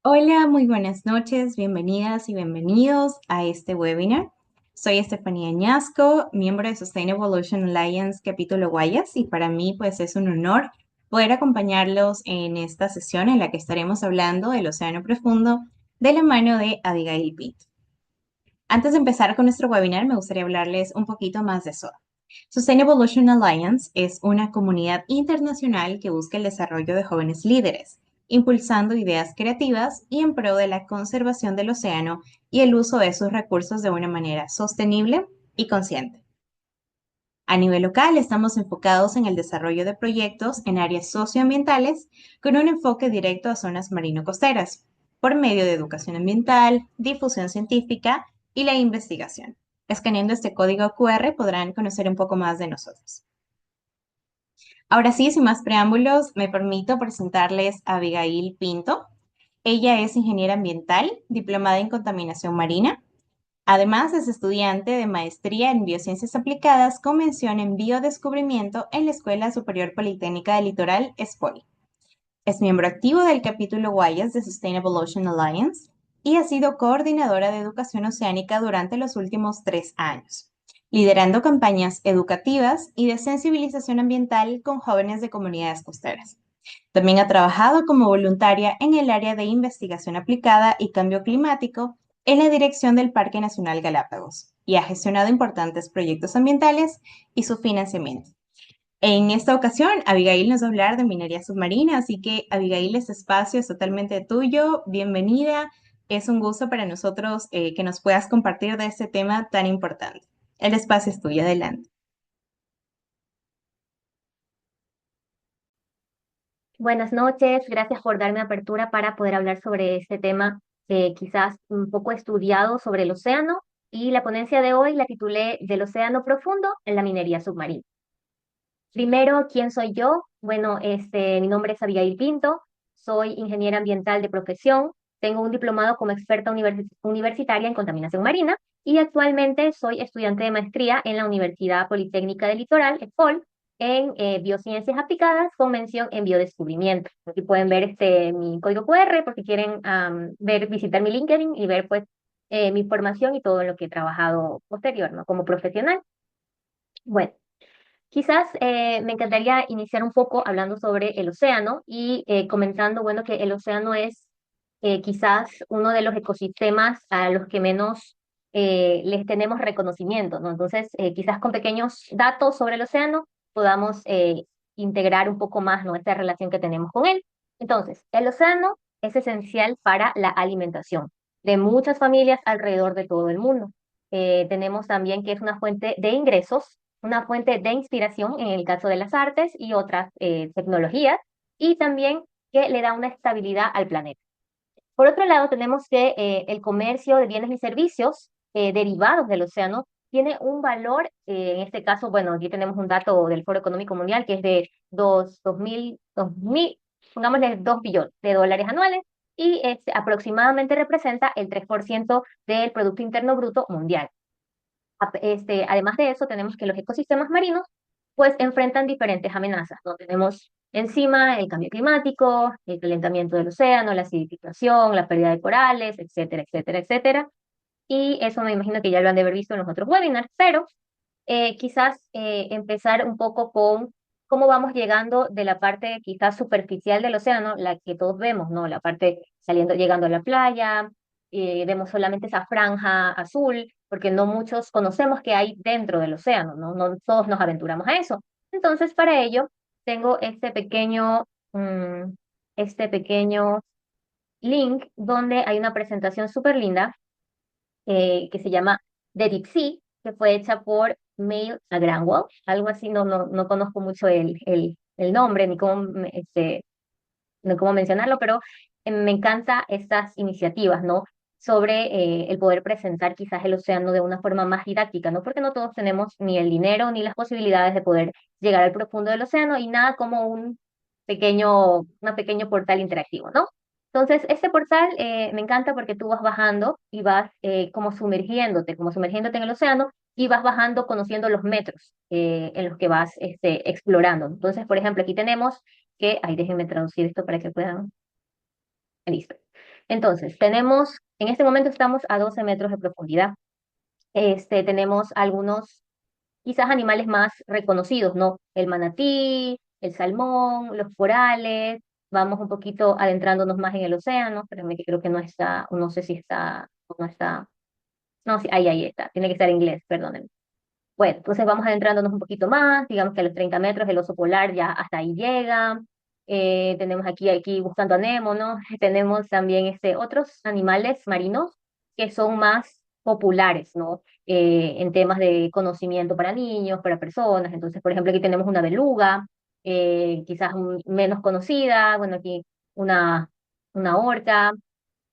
Hola, muy buenas noches, bienvenidas y bienvenidos a este webinar. Soy Estefanía Añasco, miembro de Sustainable Ocean Alliance capítulo Guayas, y para mí pues es un honor poder acompañarlos en esta sesión en la que estaremos hablando del océano profundo de la mano de Abigail Pinto. Antes de empezar con nuestro webinar, me gustaría hablarles un poquito más de SOA. Sustainable Ocean Alliance es una comunidad internacional que busca el desarrollo de jóvenes líderes, impulsando ideas creativas y en pro de la conservación del océano y el uso de sus recursos de una manera sostenible y consciente. A nivel local, estamos enfocados en el desarrollo de proyectos en áreas socioambientales con un enfoque directo a zonas marino-costeras, por medio de educación ambiental, difusión científica y la investigación. Escaneando este código QR podrán conocer un poco más de nosotros. Ahora sí, sin más preámbulos, me permito presentarles a Abigail Pinto. Ella es ingeniera ambiental, diplomada en contaminación marina. Además, es estudiante de maestría en biociencias aplicadas con mención en biodescubrimiento en la Escuela Superior Politécnica del Litoral, ESPOLI. Es miembro activo del capítulo Guayas de Sustainable Ocean Alliance y ha sido coordinadora de educación oceánica durante los últimos 3 años, liderando campañas educativas y de sensibilización ambiental con jóvenes de comunidades costeras. También ha trabajado como voluntaria en el área de investigación aplicada y cambio climático en la dirección del Parque Nacional Galápagos y ha gestionado importantes proyectos ambientales y su financiamiento. En esta ocasión, Abigail nos va a hablar de minería submarina, así que Abigail, este espacio es totalmente tuyo. Bienvenida. Es un gusto para nosotros que nos puedas compartir de este tema tan importante. El espacio es tuyo, adelante. Buenas noches, gracias por darme apertura para poder hablar sobre este tema quizás un poco estudiado sobre el océano y la ponencia de hoy la titulé Del océano profundo en la minería submarina. Primero, ¿quién soy yo? Bueno, mi nombre es Abigail Pinto, soy ingeniera ambiental de profesión, tengo un diplomado como experta universitaria en contaminación marina y actualmente soy estudiante de maestría en la Universidad Politécnica del Litoral, EPOL, en biociencias aplicadas con mención en biodescubrimiento. Aquí pueden ver mi código QR por si quieren visitar mi LinkedIn y ver pues mi formación y todo lo que he trabajado posterior, ¿no? Como profesional. Bueno. Quizás me encantaría iniciar un poco hablando sobre el océano y comentando, bueno, que el océano es quizás uno de los ecosistemas a los que menos les tenemos reconocimiento, ¿no? Entonces, quizás con pequeños datos sobre el océano podamos integrar un poco más, ¿no? Esta relación que tenemos con él. Entonces, el océano es esencial para la alimentación de muchas familias alrededor de todo el mundo. Tenemos también que es una fuente de ingresos, una fuente de inspiración en el caso de las artes y otras tecnologías, y también que le da una estabilidad al planeta. Por otro lado, tenemos que el comercio de bienes y servicios derivados del océano tiene un valor, en este caso, bueno, aquí tenemos un dato del Foro Económico Mundial que es de 2000, pongámosle 2 billones de dólares anuales, y aproximadamente representa el 3% del Producto Interno Bruto mundial. Además de eso, tenemos que los ecosistemas marinos pues enfrentan diferentes amenazas, ¿no? Tenemos encima el cambio climático, el calentamiento del océano, la acidificación, la pérdida de corales, etcétera, etcétera, etcétera. Y eso me imagino que ya lo han de haber visto en los otros webinars, pero quizás empezar un poco con cómo vamos llegando de la parte quizás superficial del océano, la que todos vemos, ¿no? La parte saliendo, llegando a la playa, vemos solamente esa franja azul, porque no muchos conocemos qué hay dentro del océano, ¿no? No todos nos aventuramos a eso. Entonces, para ello, tengo mm, este pequeño link donde hay una presentación súper linda que se llama The Deep Sea, que fue hecha por Mail Agrawal, algo así, no conozco mucho el nombre ni cómo, no cómo mencionarlo, pero me encanta estas iniciativas, ¿no? Sobre el poder presentar quizás el océano de una forma más didáctica, ¿no? Porque no todos tenemos ni el dinero ni las posibilidades de poder llegar al profundo del océano y nada como un pequeño portal interactivo, ¿no? Entonces, este portal me encanta porque tú vas bajando y vas como sumergiéndote en el océano y vas bajando conociendo los metros en los que vas explorando. Entonces, por ejemplo, aquí tenemos que, ay, déjenme traducir esto para que puedan, listo. Entonces, en este momento estamos a 12 metros de profundidad. Tenemos algunos, quizás animales más reconocidos, ¿no? El manatí, el salmón, los corales. Vamos un poquito adentrándonos más en el océano. Espérame que creo que no está, no sé si está, o no está. No, sí, ahí está. Tiene que estar en inglés, perdónenme. Bueno, entonces vamos adentrándonos un poquito más, digamos que a los 30 metros el oso polar ya hasta ahí llega. Tenemos aquí buscando a Nemo, ¿no? Tenemos también otros animales marinos que son más populares, ¿no? En temas de conocimiento para niños, para personas. Entonces, por ejemplo, aquí tenemos una beluga, quizás menos conocida, bueno, aquí una, una orca.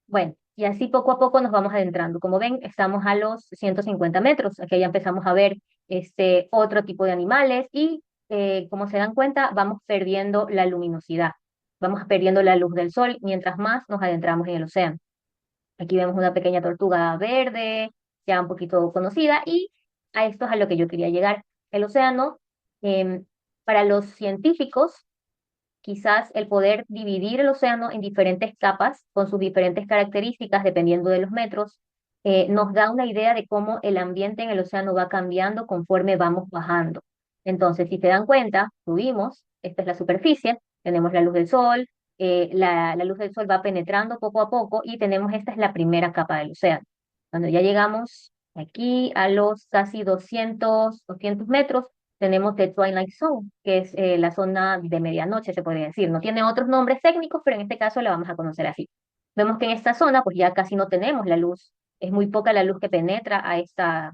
Bueno, y así poco a poco nos vamos adentrando. Como ven, estamos a los 150 metros. Aquí ya empezamos a ver otro tipo de animales y, como se dan cuenta, vamos perdiendo la luminosidad. Vamos perdiendo la luz del sol mientras más nos adentramos en el océano. Aquí vemos una pequeña tortuga verde, ya un poquito conocida, y a esto es a lo que yo quería llegar. El océano, em, para los científicos, quizás el poder dividir el océano en diferentes capas con sus diferentes características dependiendo de los metros, nos da una idea de cómo el ambiente en el océano va cambiando conforme vamos bajando. Entonces, si se dan cuenta, subimos, esta es la superficie, tenemos la luz del sol, la luz del sol va penetrando poco a poco y tenemos, esta es la primera capa del océano. Cuando ya llegamos aquí a los casi 200 metros, tenemos The Twilight Zone, que es la zona de medianoche, se podría decir. No tiene otros nombres técnicos, pero en este caso la vamos a conocer así. Vemos que en esta zona, pues ya casi no tenemos la luz, es muy poca la luz que penetra a esta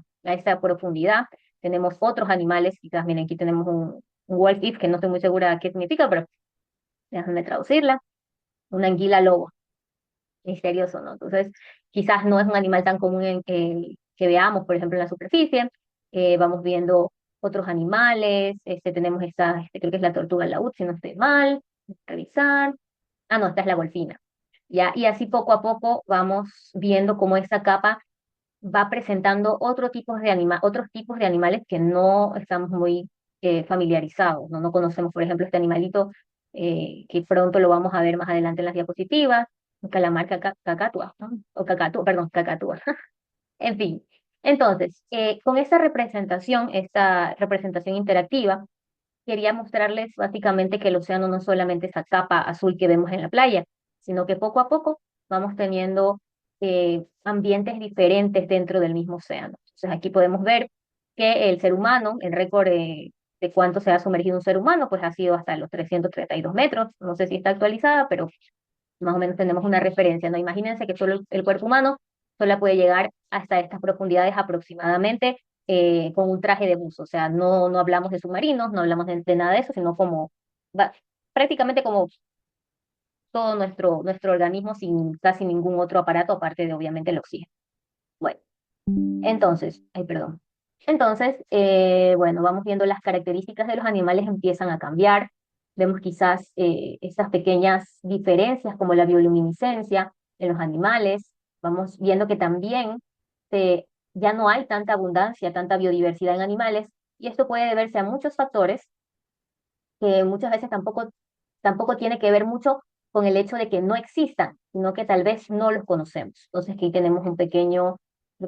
profundidad. Tenemos otros animales, quizás, miren, aquí tenemos un wolf, que no estoy muy segura qué significa, pero déjame traducirla, una anguila lobo, misterioso, ¿no? Entonces, quizás no es un animal tan común que veamos, por ejemplo, en la superficie. Vamos viendo otros animales, tenemos creo que es la tortuga laúd, si no estoy mal, revisar. Ah, no, esta es la golfina. Ya, y así poco a poco vamos viendo cómo esta capa va presentando otros tipos de animales que no estamos muy familiarizados, ¿no? No conocemos, por ejemplo, este animalito que pronto lo vamos a ver más adelante en las diapositivas, un calamar cacatua, ¿no? O cacatúa, perdón, cacatúa. En fin, entonces, con esta representación interactiva, quería mostrarles básicamente que el océano no es solamente esa capa azul que vemos en la playa, sino que poco a poco vamos teniendo ambientes diferentes dentro del mismo océano. Entonces aquí podemos ver que el ser humano, el récord de cuánto se ha sumergido un ser humano, pues ha sido hasta los 332 metros. No sé si está actualizada, pero más o menos tenemos una referencia, ¿no? Imagínense que solo el cuerpo humano solo puede llegar hasta estas profundidades aproximadamente con un traje de buzo, o sea, no hablamos de submarinos, no hablamos de nada de eso, sino va- prácticamente como todo nuestro organismo sin casi ningún otro aparato, aparte de obviamente el oxígeno. Bueno, entonces, ay, perdón. Entonces, bueno, vamos viendo las características de los animales empiezan a cambiar. Vemos quizás estas pequeñas diferencias como la bioluminiscencia en los animales. Vamos viendo que también ya no hay tanta abundancia, tanta biodiversidad en animales, y esto puede deberse a muchos factores que muchas veces tampoco tiene que ver mucho con el hecho de que no existan, sino que tal vez no los conocemos. Entonces aquí tenemos creo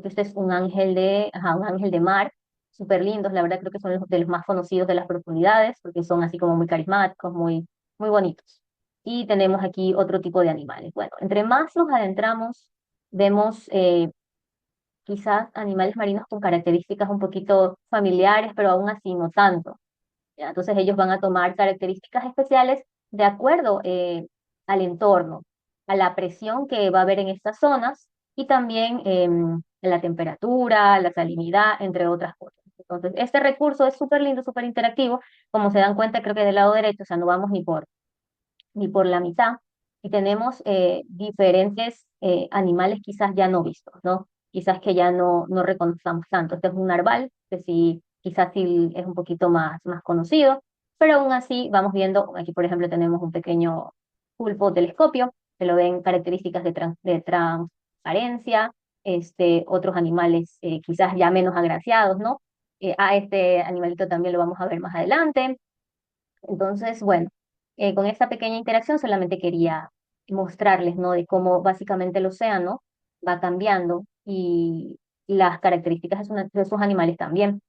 que este es un ángel de mar, súper lindos, la verdad creo que son de los más conocidos de las profundidades, porque son así como muy carismáticos, muy bonitos. Y tenemos aquí otro tipo de animales. Bueno, entre más nos adentramos, vemos quizás animales marinos con características un poquito familiares, pero aún así no tanto. ¿Ya? Entonces ellos van a tomar características especiales de acuerdo al entorno, a la presión que va a haber en estas zonas y también la temperatura, la salinidad, entre otras cosas. Entonces, este recurso es súper lindo, súper interactivo. Como se dan cuenta, creo que del lado derecho, o sea, no vamos ni por la mitad, y tenemos diferentes animales quizás ya no vistos, ¿no? Quizás que ya no reconozcamos tanto. Este es un narval, que sí, quizás sí es un poquito más conocido, pero aún así vamos viendo, aquí por ejemplo tenemos un pequeño pulpo telescopio, que lo ven características de transparencia, otros animales quizás ya menos agraciados, ¿no? A este animalito también lo vamos a ver más adelante. Entonces, bueno, con esta pequeña interacción solamente quería mostrarles, ¿no? De cómo básicamente el océano va cambiando y las características de sus animales también.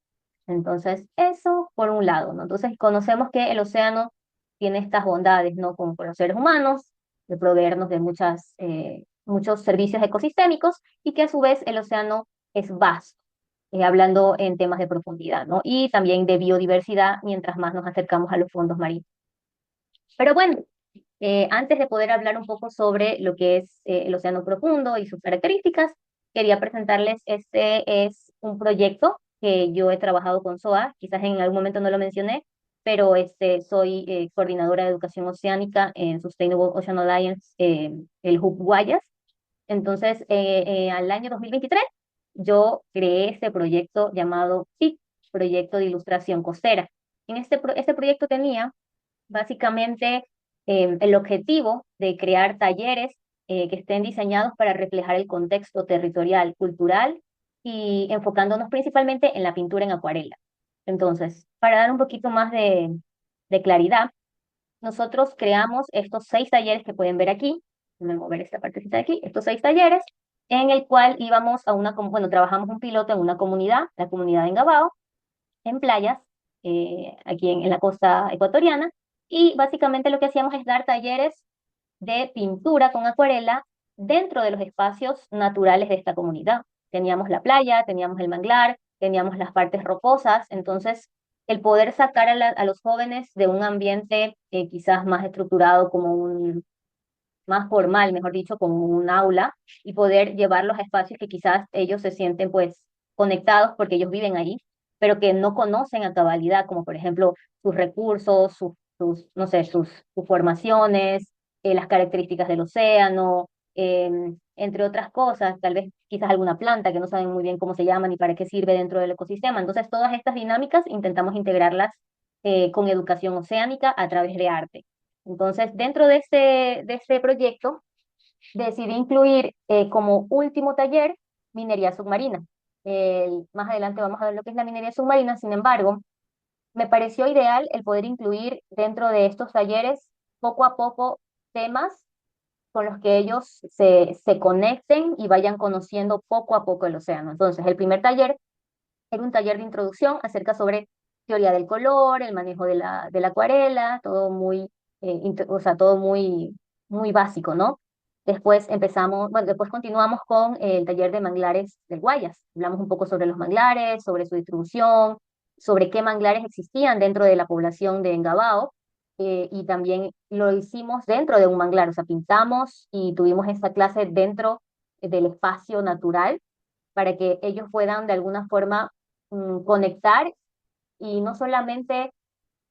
Entonces, eso por un lado, ¿no? Entonces, conocemos que el océano tiene estas bondades, ¿no? Como con los seres humanos, de proveernos de muchos servicios ecosistémicos y que a su vez el océano es vasto, hablando en temas de profundidad, ¿no? Y también de biodiversidad mientras más nos acercamos a los fondos marinos. Pero bueno, antes de poder hablar un poco sobre lo que es el océano profundo y sus características, quería presentarles, este es un proyecto que yo he trabajado con SOA, quizás en algún momento no lo mencioné, pero soy coordinadora de educación oceánica en Sustainable Ocean Alliance, el Hub Guayas. Entonces, al año 2023, yo creé este proyecto llamado PIC, Proyecto de Ilustración Costera. Este proyecto tenía básicamente el objetivo de crear talleres que estén diseñados para reflejar el contexto territorial, cultural y enfocándonos principalmente en la pintura en acuarela. Entonces, para dar un poquito más de claridad, nosotros creamos estos 6 talleres que pueden ver aquí. Déjenme mover esta partecita de aquí. Estos 6 talleres en el cual íbamos a bueno, trabajamos un piloto en una comunidad, la comunidad de Engabao, en playas, aquí en la costa ecuatoriana, y básicamente lo que hacíamos es dar talleres de pintura con acuarela dentro de los espacios naturales de esta comunidad. Teníamos la playa, teníamos el manglar, teníamos las partes rocosas, entonces el poder sacar a los jóvenes de un ambiente quizás más estructurado como más formal, mejor dicho, como un aula, y poder llevarlos a espacios que quizás ellos se sienten pues conectados porque ellos viven ahí, pero que no conocen a cabalidad, como por ejemplo sus recursos, no sé, sus formaciones, las características del océano, entre otras cosas, tal vez quizás alguna planta que no saben muy bien cómo se llama ni para qué sirve dentro del ecosistema. Entonces, todas estas dinámicas intentamos integrarlas con educación oceánica a través de arte. Entonces, dentro de este proyecto, decidí incluir como último taller minería submarina. Más adelante vamos a ver lo que es la minería submarina, sin embargo, me pareció ideal el poder incluir dentro de estos talleres poco a poco temas con los que ellos se conecten y vayan conociendo poco a poco el océano. Entonces, el primer taller era un taller de introducción acerca sobre teoría del color, el manejo de la acuarela, todo muy, o sea, todo muy básico, ¿no? Después continuamos con el taller de manglares del Guayas. Hablamos un poco sobre los manglares, sobre su distribución, sobre qué manglares existían dentro de la población de Engabao, y también lo hicimos dentro de un manglar, o sea, pintamos y tuvimos esta clase dentro del espacio natural para que ellos puedan de alguna forma conectar y no solamente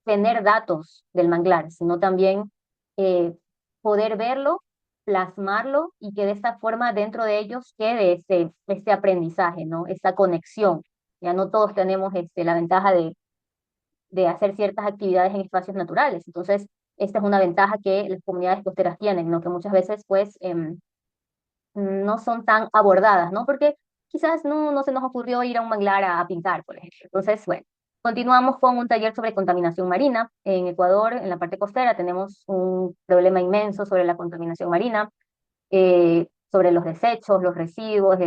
tener datos del manglar, sino también eh, poder verlo, plasmarlo y que de esta forma dentro de ellos quede este aprendizaje, ¿no? Esta conexión. Ya no todos tenemos la ventaja de hacer ciertas actividades en espacios naturales. Entonces, esta es una ventaja que las comunidades costeras tienen, ¿no? Que muchas veces, pues, no son tan abordadas, ¿no? Porque quizás no se nos ocurrió ir a un manglar a pintar, por ejemplo. Entonces, bueno, continuamos con un taller sobre contaminación marina. En Ecuador, en la parte costera, tenemos un problema inmenso sobre la contaminación marina, sobre los desechos, los residuos,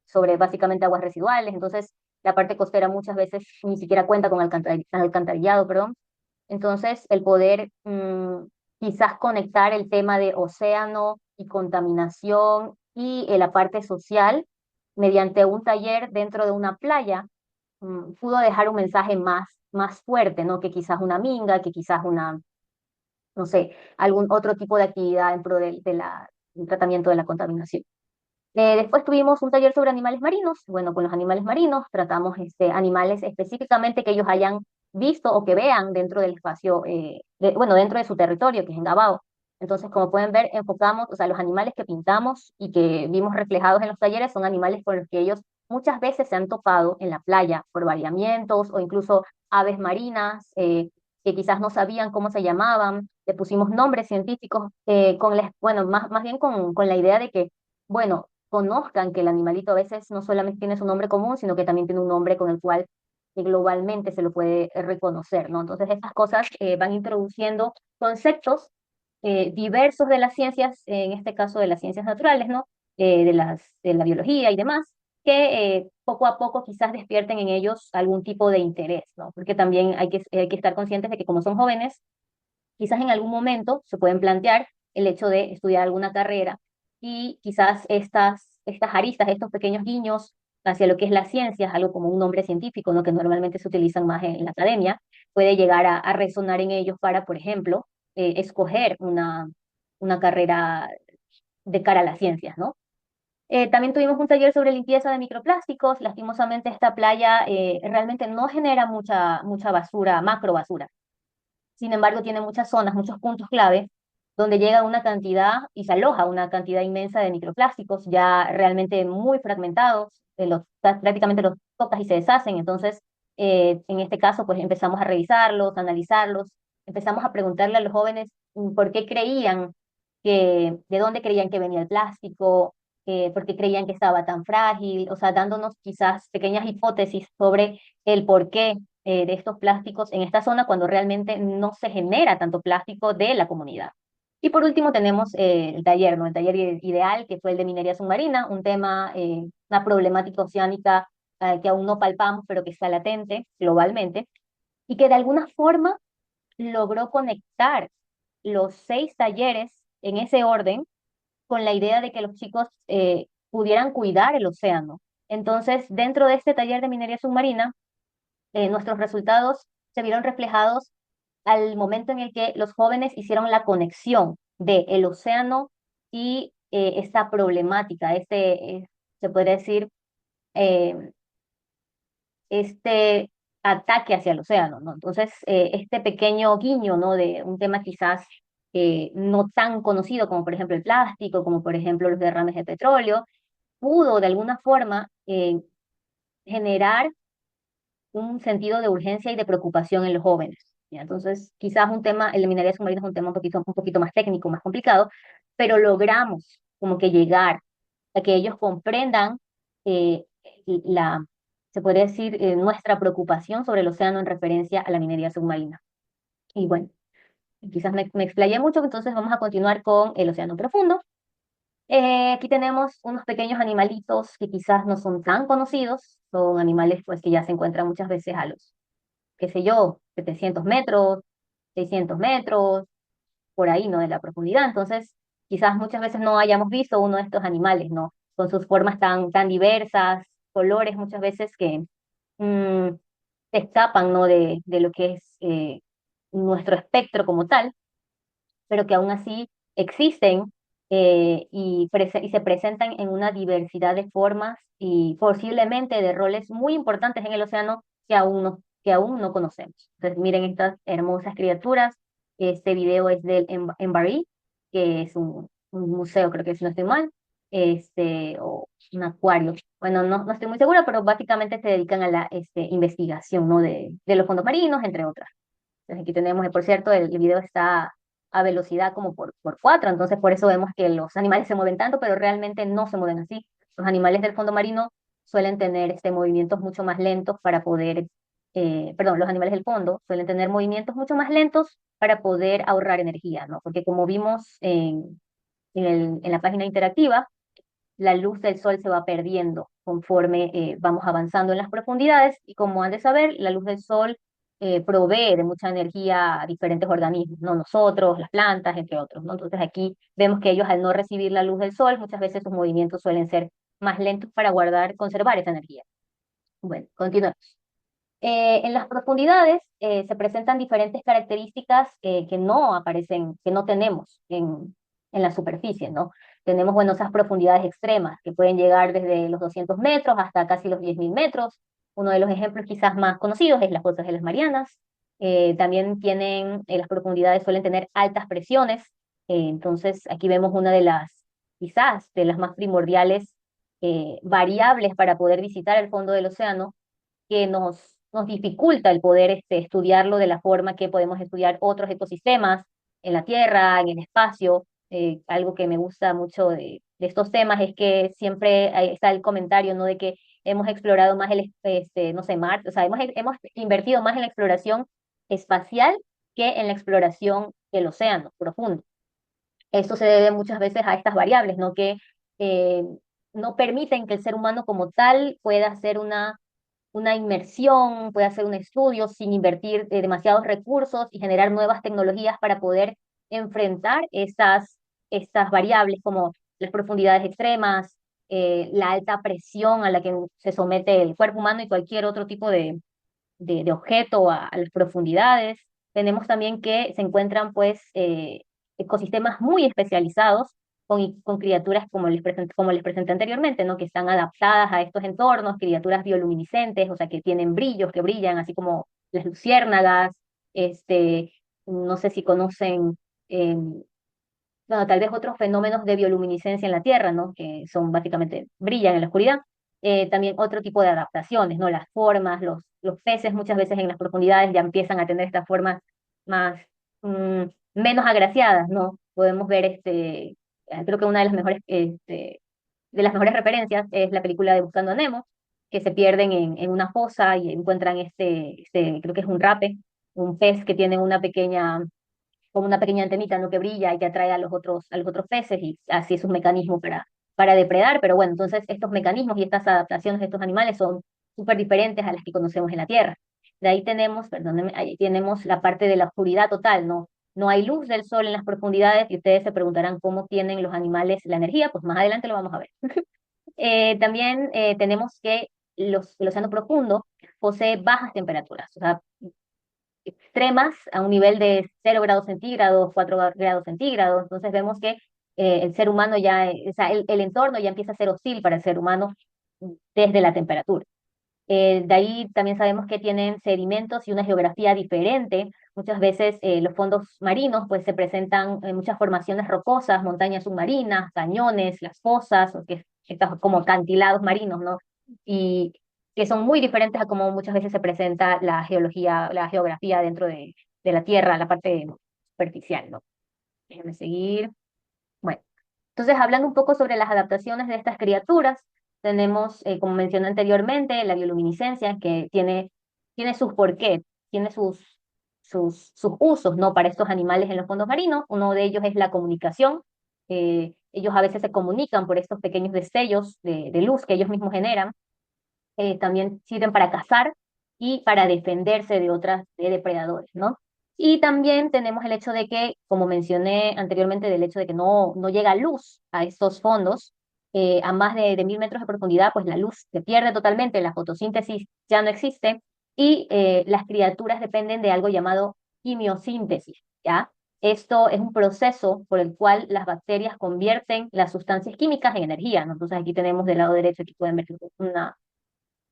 sobre básicamente aguas residuales. Entonces, la parte costera muchas veces ni siquiera cuenta con alcantarillado, perdón. Entonces, el poder quizás conectar el tema de océano y contaminación y la parte social mediante un taller dentro de una playa, pudo dejar un mensaje más fuerte, ¿no? Que quizás una minga, que quizás no sé, algún otro tipo de actividad en pro del tratamiento de la contaminación. Después tuvimos un taller sobre animales marinos. Bueno, con los animales marinos tratamos animales específicamente que ellos hayan visto o que vean dentro del espacio, bueno, dentro de su territorio, que es en Gabao. Entonces, como pueden ver, enfocamos, o sea, los animales que pintamos y que vimos reflejados en los talleres son animales con los que ellos muchas veces se han topado en la playa por variamientos o incluso aves marinas, que quizás no sabían cómo se llamaban. Le pusimos nombres científicos, bueno, más bien con la idea de que, bueno, conozcan que el animalito a veces no solamente tiene su nombre común, sino que también tiene un nombre con el cual globalmente se lo puede reconocer, ¿no? Entonces estas cosas van introduciendo conceptos diversos de las ciencias, en este caso de las ciencias naturales, ¿no? De la biología y demás, que poco a poco quizás despierten en ellos algún tipo de interés, ¿no? Porque también hay que estar conscientes de que como son jóvenes, quizás en algún momento se pueden plantear el hecho de estudiar alguna carrera y quizás estas aristas, estos pequeños guiños hacia lo que es la ciencia, algo como un nombre científico, ¿no? Que normalmente se utilizan más en la academia, puede llegar a resonar en ellos para, por ejemplo, escoger una carrera de cara a las ciencias, ¿no? También tuvimos un taller sobre limpieza de microplásticos. Lastimosamente esta playa realmente no genera mucha basura, macro basura. Sin embargo, tiene muchas zonas, muchos puntos clave, donde llega una cantidad y se aloja una cantidad inmensa de microplásticos ya realmente muy fragmentados, prácticamente los tocas y se deshacen. Entonces, en este caso, pues empezamos a revisarlos, a analizarlos, empezamos a preguntarle a los jóvenes por qué creían de dónde creían que venía el plástico, por qué creían que estaba tan frágil, o sea, dándonos quizás pequeñas hipótesis sobre el porqué de estos plásticos en esta zona cuando realmente no se genera tanto plástico de la comunidad. Y por último tenemos el taller, ¿no? El taller ideal, que fue el de minería submarina, un tema, una problemática oceánica que aún no palpamos, pero que está latente globalmente, y que de alguna forma logró conectar los 6 talleres en ese orden con la idea de que los chicos pudieran cuidar el océano. Entonces, dentro de este taller de minería submarina, nuestros resultados se vieron reflejados al momento en el que los jóvenes hicieron la conexión de el océano y esta problemática, se podría decir, eh, este ataque hacia el océano, ¿no? Entonces, este pequeño guiño, ¿no? De un tema quizás no tan conocido como por ejemplo el plástico, como por ejemplo los derrames de petróleo, pudo de alguna forma generar un sentido de urgencia y de preocupación en los jóvenes. ¿Ya? Entonces, quizás un tema, el de minería submarina es un tema un poquito más técnico, más complicado, pero logramos como que llegar a que ellos comprendan eh, la, se podría decir, nuestra preocupación sobre el océano en referencia a la minería submarina. Y bueno, quizás me explayé mucho, entonces vamos a continuar con el océano profundo. Aquí tenemos unos pequeños animalitos que quizás no son tan conocidos, son animales pues que ya se encuentran muchas veces a los, qué sé yo, 700 metros, 600 metros, por ahí, ¿no? De la profundidad. Entonces, quizás muchas veces no hayamos visto uno de estos animales, ¿no? Con sus formas tan diversas, colores muchas veces que mm, se escapan, ¿no? De lo que es nuestro espectro como tal, pero que aún así existen y se presentan en una diversidad de formas y posiblemente de roles muy importantes en el océano que aún no conocemos. Entonces, miren estas hermosas criaturas. Este video es del Embaree, que es un museo, creo que si no estoy mal, o un acuario. Bueno, no estoy muy segura, pero básicamente se dedican a la investigación, ¿no? De los fondos marinos, entre otras. Entonces aquí tenemos, por cierto, el video está a velocidad como por 4, entonces por eso vemos que los animales se mueven tanto, pero realmente no se mueven así. Los animales del fondo marino suelen tener movimientos mucho más lentos para poder, perdón, los animales del fondo suelen tener movimientos mucho más lentos para poder ahorrar energía, ¿no? Porque como vimos en la página interactiva, la luz del sol se va perdiendo conforme vamos avanzando en las profundidades y como han de saber, la luz del sol provee de mucha energía a diferentes organismos, ¿no? Nosotros, las plantas, entre otros, ¿no? Entonces aquí vemos que ellos al no recibir la luz del sol, muchas veces sus movimientos suelen ser más lentos para conservar esa energía. Bueno, continuemos. En las profundidades se presentan diferentes características que no aparecen, que no tenemos en la superficie, ¿no? Tenemos, bueno, esas profundidades extremas que pueden llegar desde los 200 metros hasta casi los 10.000 metros. Uno de los ejemplos quizás más conocidos es las fosas de las Marianas. También las profundidades suelen tener altas presiones. Entonces, aquí vemos una de quizás, de las más primordiales variables para poder visitar el fondo del océano que nos dificulta el poder estudiarlo de la forma que podemos estudiar otros ecosistemas en la Tierra, en el espacio. Algo que me gusta mucho de estos temas es que siempre está el comentario, ¿no? De que hemos explorado más no sé, Marte, o sea, hemos invertido más en la exploración espacial que en la exploración del océano profundo. Esto se debe muchas veces a estas variables, ¿no? Que eh, no permiten que el ser humano como tal pueda hacer una inmersión, pueda hacer un estudio sin invertir demasiados recursos y generar nuevas tecnologías para poder enfrentar estas variables como las profundidades extremas, la alta presión a la que se somete el cuerpo humano y cualquier otro tipo de objeto a las profundidades. Tenemos también que se encuentran pues ecosistemas muy especializados con criaturas como les presenté anteriormente, ¿no? Que están adaptadas a estos entornos, criaturas bioluminiscentes, o sea, que tienen brillos, que brillan, así como las luciérnagas, este, no sé si conocen bueno, tal vez otros fenómenos de bioluminiscencia en la Tierra, ¿no? Que son básicamente brillan en la oscuridad. También otro tipo de adaptaciones, ¿no? Las formas, los peces muchas veces en las profundidades ya empiezan a tener estas formas más, mm, menos agraciadas, ¿no? Podemos ver creo que una de las mejores referencias es la película de Buscando a Nemo, que se pierden en una fosa y encuentran creo que es un rape, un pez que tiene como una pequeña antenita, ¿no? Que brilla y que atrae a los otros peces y así es un mecanismo para depredar, pero bueno, entonces estos mecanismos y estas adaptaciones de estos animales son súper diferentes a las que conocemos en la Tierra. De ahí tenemos, perdónenme, ahí tenemos la parte de la oscuridad total, ¿no? No hay luz del sol en las profundidades y ustedes se preguntarán cómo tienen los animales la energía, pues más adelante lo vamos a ver. También tenemos que el océano profundo posee bajas temperaturas, o sea, extremas a un nivel de 0 grados centígrados, 4 grados centígrados. Entonces vemos que el ser humano o sea, el entorno ya empieza a ser hostil para el ser humano desde la temperatura. De ahí también sabemos que tienen sedimentos y una geografía diferente. Muchas veces los fondos marinos pues se presentan en muchas formaciones rocosas, montañas submarinas, cañones, las fosas, o que estos como acantilados marinos, ¿no? Y que son muy diferentes a cómo muchas veces se presenta la geología, la geografía dentro de la Tierra, la parte superficial, ¿no? Déjame seguir. Bueno. Entonces, hablando un poco sobre las adaptaciones de estas criaturas, tenemos, como mencioné anteriormente, la bioluminiscencia, que tiene sus porqués, tiene sus usos, ¿no? Para estos animales en los fondos marinos. Uno de ellos es la comunicación. Ellos a veces se comunican por estos pequeños destellos de luz que ellos mismos generan. También sirven para cazar y para defenderse de depredadores, ¿no? Y también tenemos el hecho de que, como mencioné anteriormente, del hecho de que no llega luz a estos fondos, a más de 1000 metros de profundidad, pues la luz se pierde totalmente, la fotosíntesis ya no existe y las criaturas dependen de algo llamado quimiosíntesis, ¿ya? Esto es un proceso por el cual las bacterias convierten las sustancias químicas en energía, ¿no? Entonces aquí tenemos del lado derecho, aquí pueden ver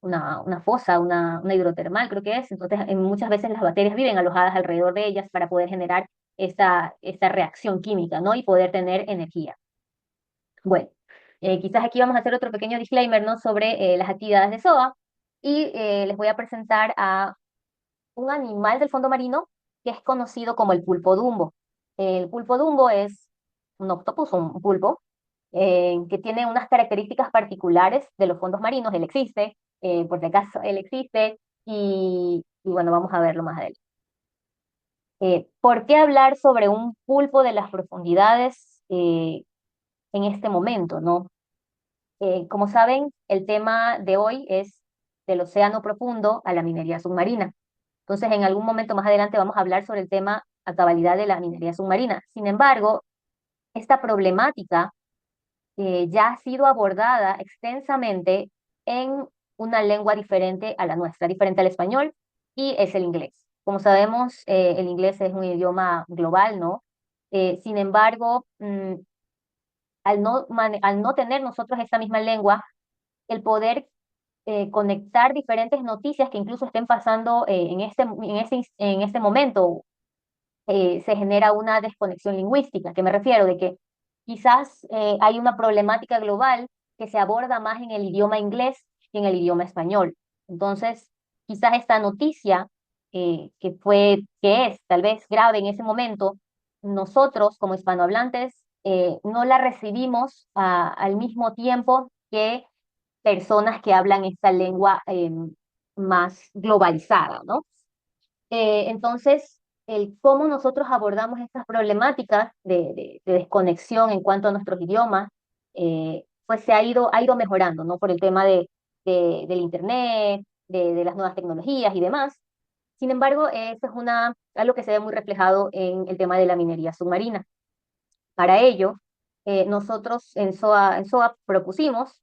una fosa, una hidrotermal, creo que es. Entonces, muchas veces las bacterias viven alojadas alrededor de ellas para poder generar esta reacción química, ¿no? Y poder tener energía. Bueno, quizás aquí vamos a hacer otro pequeño disclaimer, ¿no? Sobre las actividades de SOA y les voy a presentar a un animal del fondo marino que es conocido como el pulpo dumbo. El pulpo dumbo es un octopus, un pulpo, que tiene unas características particulares de los fondos marinos. Él existe, por si acaso él existe, y bueno, vamos a verlo más adelante. ¿Por qué hablar sobre un pulpo de las profundidades en este momento, no? Como saben, el tema de hoy es del océano profundo a la minería submarina. Entonces, en algún momento más adelante vamos a hablar sobre el tema a cabalidad de la minería submarina. Sin embargo, esta problemática ya ha sido abordada extensamente en una lengua diferente a la nuestra, diferente al español, y es el inglés. Como sabemos, el inglés es un idioma global, ¿no? Sin embargo, al no tener nosotros esa misma lengua, el poder conectar diferentes noticias que incluso estén pasando en este momento, se genera una desconexión lingüística. ¿Qué me refiero? De que quizás hay una problemática global que se aborda más en el idioma inglés que en el idioma español. Entonces, quizás esta noticia, que es tal vez grave en ese momento, nosotros como hispanohablantes no la recibimos al mismo tiempo que personas que hablan esta lengua más globalizada, ¿no? Entonces, el cómo nosotros abordamos estas problemáticas de desconexión en cuanto a nuestros idiomas, pues ha ido mejorando, ¿no? Por el tema del Internet, de las nuevas tecnologías y demás. Sin embargo, esto es algo que se ve muy reflejado en el tema de la minería submarina. Para ello, nosotros en SOA propusimos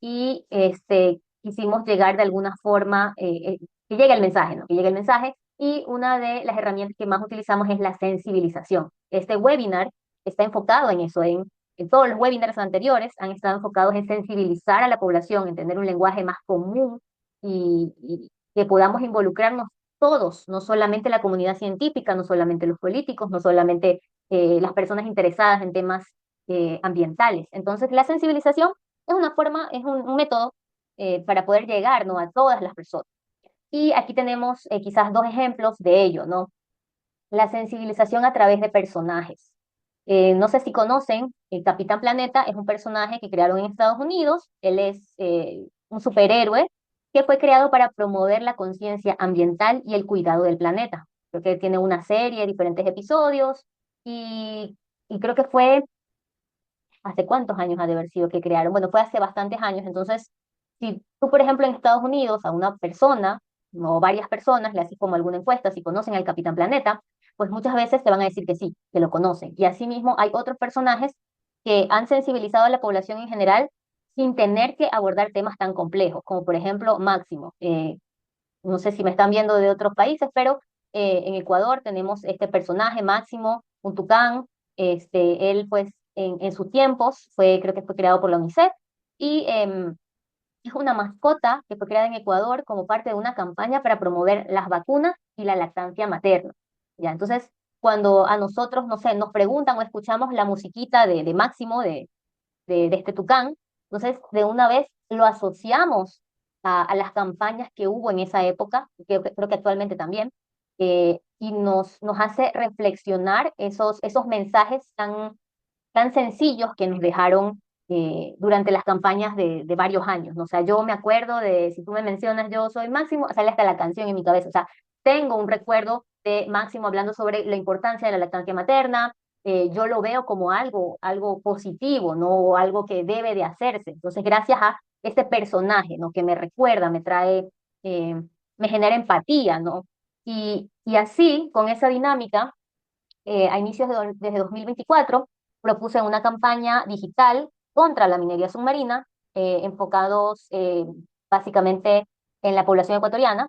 y quisimos llegar de alguna forma, que llegue el mensaje, ¿no? Que llegue el mensaje. Y una de las herramientas que más utilizamos es la sensibilización. Este webinar está enfocado en eso, en todos los webinars anteriores han estado enfocados en sensibilizar a la población, en tener un lenguaje más común y que podamos involucrarnos todos, no solamente la comunidad científica, no solamente los políticos, no solamente las personas interesadas en temas ambientales. Entonces, la sensibilización es una forma, es un método para poder llegar, ¿no? A todas las personas. Y aquí tenemos quizás dos ejemplos de ello, ¿no? La sensibilización a través de personajes. No sé si conocen, el Capitán Planeta es un personaje que crearon en Estados Unidos. Él es un superhéroe que fue creado para promover la conciencia ambiental y el cuidado del planeta. Creo que tiene una serie, diferentes episodios y creo que fue ¿hace cuántos años ha de haber sido que crearon? Bueno, fue hace bastantes años. Entonces, si tú, por ejemplo, en Estados Unidos a una persona o varias personas le haces como alguna encuesta si conocen al Capitán Planeta, pues muchas veces te van a decir que sí, que lo conocen. Y asimismo hay otros personajes que han sensibilizado a la población en general sin tener que abordar temas tan complejos, como por ejemplo Máximo. No sé si me están viendo de otros países, pero en Ecuador tenemos este personaje Máximo, un tucán. Él, pues, en sus tiempos creo que fue creado por la UNICEF y es una mascota que fue creada en Ecuador como parte de una campaña para promover las vacunas y la lactancia materna. Ya, entonces, cuando a nosotros, no sé, nos preguntan o escuchamos la musiquita de Máximo, de este tucán. Entonces, de una vez lo asociamos a las campañas que hubo en esa época, que creo que actualmente también, y nos hace reflexionar esos mensajes tan sencillos que nos dejaron durante las campañas de varios años, ¿no? O sea, yo me acuerdo de, si tú me mencionas, yo soy Máximo, sale hasta la canción en mi cabeza. O sea, tengo un recuerdo de Máximo hablando sobre la importancia de la lactancia materna. Yo lo veo como algo positivo, ¿no? Algo que debe de hacerse. Entonces, gracias a este personaje, ¿no? Que me recuerda, me trae, me genera empatía, ¿no? Y así, con esa dinámica, a inicios desde 2024 propuse una campaña digital contra la minería submarina, enfocados básicamente en la población ecuatoriana,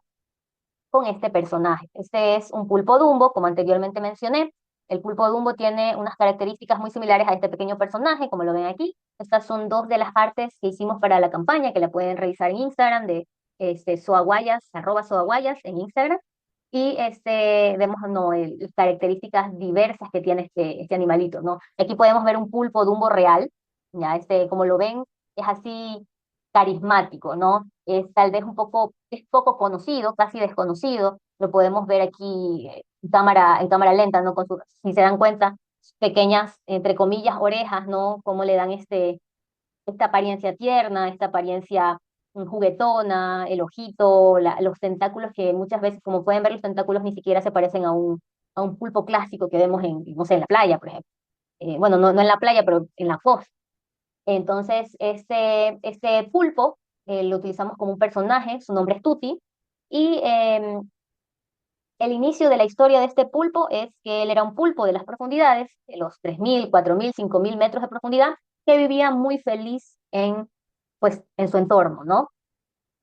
con este personaje. Este es un pulpo dumbo, como anteriormente mencioné. El pulpo dumbo tiene unas características muy similares a este pequeño personaje, como lo ven aquí. Estas son dos de las partes que hicimos para la campaña, que la pueden revisar en Instagram, de Soaguayas, @Soaguayas en Instagram. Y vemos no, características diversas que tiene este animalito, ¿no? Aquí podemos ver un pulpo dumbo real, ya como lo ven, es así carismático, ¿no? Es tal vez es poco conocido, casi desconocido. Lo podemos ver aquí en cámara lenta, ¿no? Si se dan cuenta, pequeñas, entre comillas, orejas, ¿no? Cómo le dan esta apariencia tierna, esta apariencia juguetona, el ojito, los tentáculos que muchas veces, como pueden ver, los tentáculos ni siquiera se parecen a un pulpo clásico que vemos no sé, en la playa, por ejemplo. Bueno, no en la playa, pero en la costa. Entonces, este pulpo lo utilizamos como un personaje, su nombre es Tuti, y el inicio de la historia de este pulpo es que él era un pulpo de las profundidades, de los 3.000, 4.000, 5.000 metros de profundidad, que vivía muy feliz pues, en su entorno, ¿no?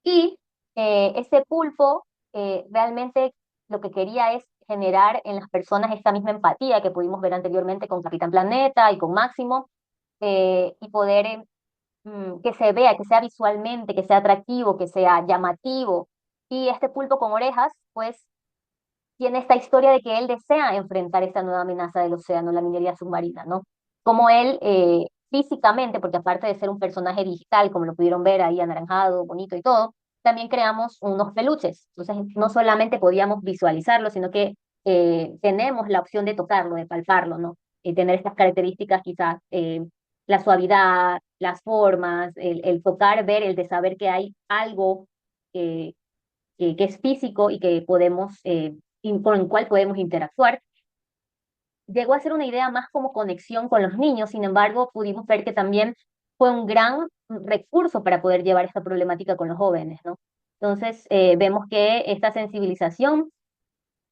Y este pulpo realmente lo que quería es generar en las personas esta misma empatía que pudimos ver anteriormente con Capitán Planeta y con Máximo, y poder que se vea, que sea visualmente, que sea atractivo, que sea llamativo. Y este pulpo con orejas, pues, tiene esta historia de que él desea enfrentar esta nueva amenaza del océano, la minería submarina, ¿no? Como él físicamente, porque aparte de ser un personaje digital, como lo pudieron ver ahí anaranjado, bonito y todo, también creamos unos peluches. Entonces, no solamente podíamos visualizarlo, sino que tenemos la opción de tocarlo, de palparlo, ¿no? Tener estas características quizás, la suavidad, las formas, el tocar, ver, el de saber que hay algo eh, que es físico y que podemos con el cual podemos interactuar. Llegó a ser una idea más como conexión con los niños, sin embargo, pudimos ver que también fue un gran recurso para poder llevar esta problemática con los jóvenes, ¿no? Entonces, vemos que esta sensibilización,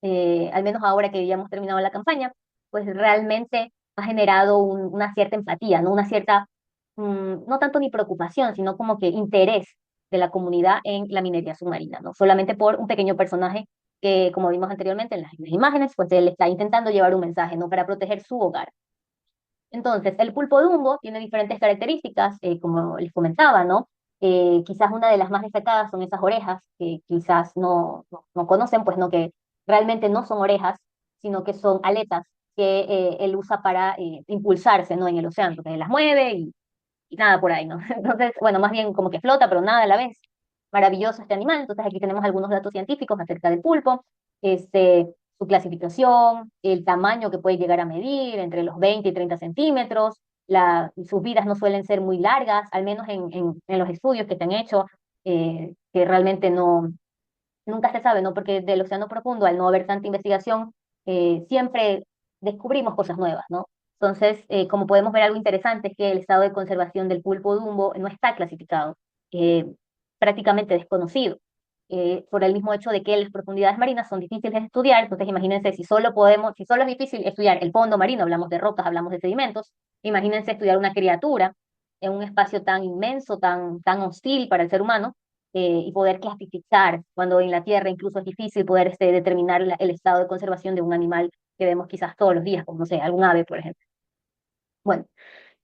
al menos ahora que ya hemos terminado la campaña, pues realmente ha generado una cierta empatía, ¿no? Una cierta, no tanto ni preocupación, sino como que interés de la comunidad en la minería submarina, ¿no? Solamente por un pequeño personaje que, como vimos anteriormente en las imágenes, pues él está intentando llevar un mensaje, ¿no? Para proteger su hogar. Entonces, el pulpo Dumbo tiene diferentes características, como les comentaba, ¿no? Quizás una de las más destacadas son esas orejas, que quizás no conocen, pues no, que realmente no son orejas, sino que son aletas que él usa para impulsarse, ¿no? En el océano, porque él las mueve y nada por ahí, ¿no? Entonces, bueno, más bien como que flota, pero nada a la vez. Maravilloso este animal. Entonces, aquí tenemos algunos datos científicos acerca del pulpo, su clasificación, el tamaño que puede llegar a medir, entre los 20 y 30 centímetros. Sus vidas no suelen ser muy largas, al menos en los estudios que se han hecho, que realmente nunca se sabe, ¿no? Porque del océano profundo, al no haber tanta investigación, siempre descubrimos cosas nuevas, ¿no? Entonces, como podemos ver, algo interesante es que el estado de conservación del pulpo Dumbo no está clasificado, eh, prácticamente desconocido, por el mismo hecho de que las profundidades marinas son difíciles de estudiar. Entonces, imagínense, si solo es difícil estudiar el fondo marino, hablamos de rocas, hablamos de sedimentos, imagínense estudiar una criatura en un espacio tan inmenso, tan hostil para el ser humano, y poder clasificar, cuando en la Tierra incluso es difícil poder determinar el estado de conservación de un animal que vemos quizás todos los días, como no sé, algún ave, por ejemplo. Bueno,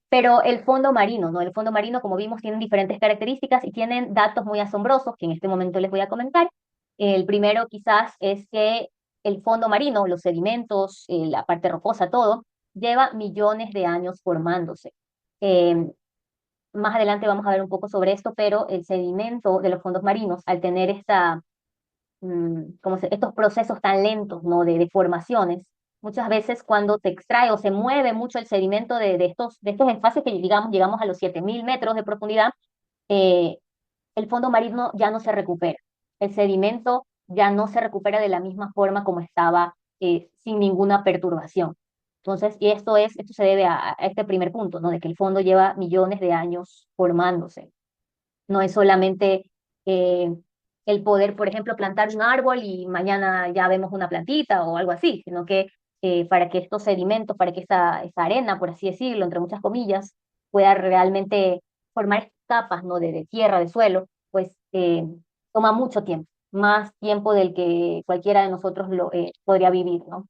pero el fondo marino, ¿no? El fondo marino, como vimos, tiene diferentes características y tienen datos muy asombrosos que en este momento les voy a comentar. El primero quizás es que el fondo marino, los sedimentos, la parte rocosa, todo, lleva millones de años formándose. Eh, Más adelante vamos a ver un poco sobre esto, pero el sedimento de los fondos marinos, al tener estos procesos tan lentos, ¿no? De formaciones, muchas veces cuando se extrae o se mueve mucho el sedimento de estos espacios que digamos llegamos a los 7000 metros de profundidad, eh, el fondo marino ya no se recupera. El sedimento ya no se recupera de la misma forma como estaba, sin ninguna perturbación. Entonces, y esto se debe a este primer punto, ¿no? De que el fondo lleva millones de años formándose. No es solamente eh, el poder, por ejemplo, plantar un árbol y mañana ya vemos una plantita o algo así, sino que para que estos sedimentos, para que esa arena, por así decirlo, entre muchas comillas, pueda realmente formar capas, ¿no? De tierra, de suelo, pues toma mucho tiempo, más tiempo del que cualquiera de nosotros podría vivir, ¿no?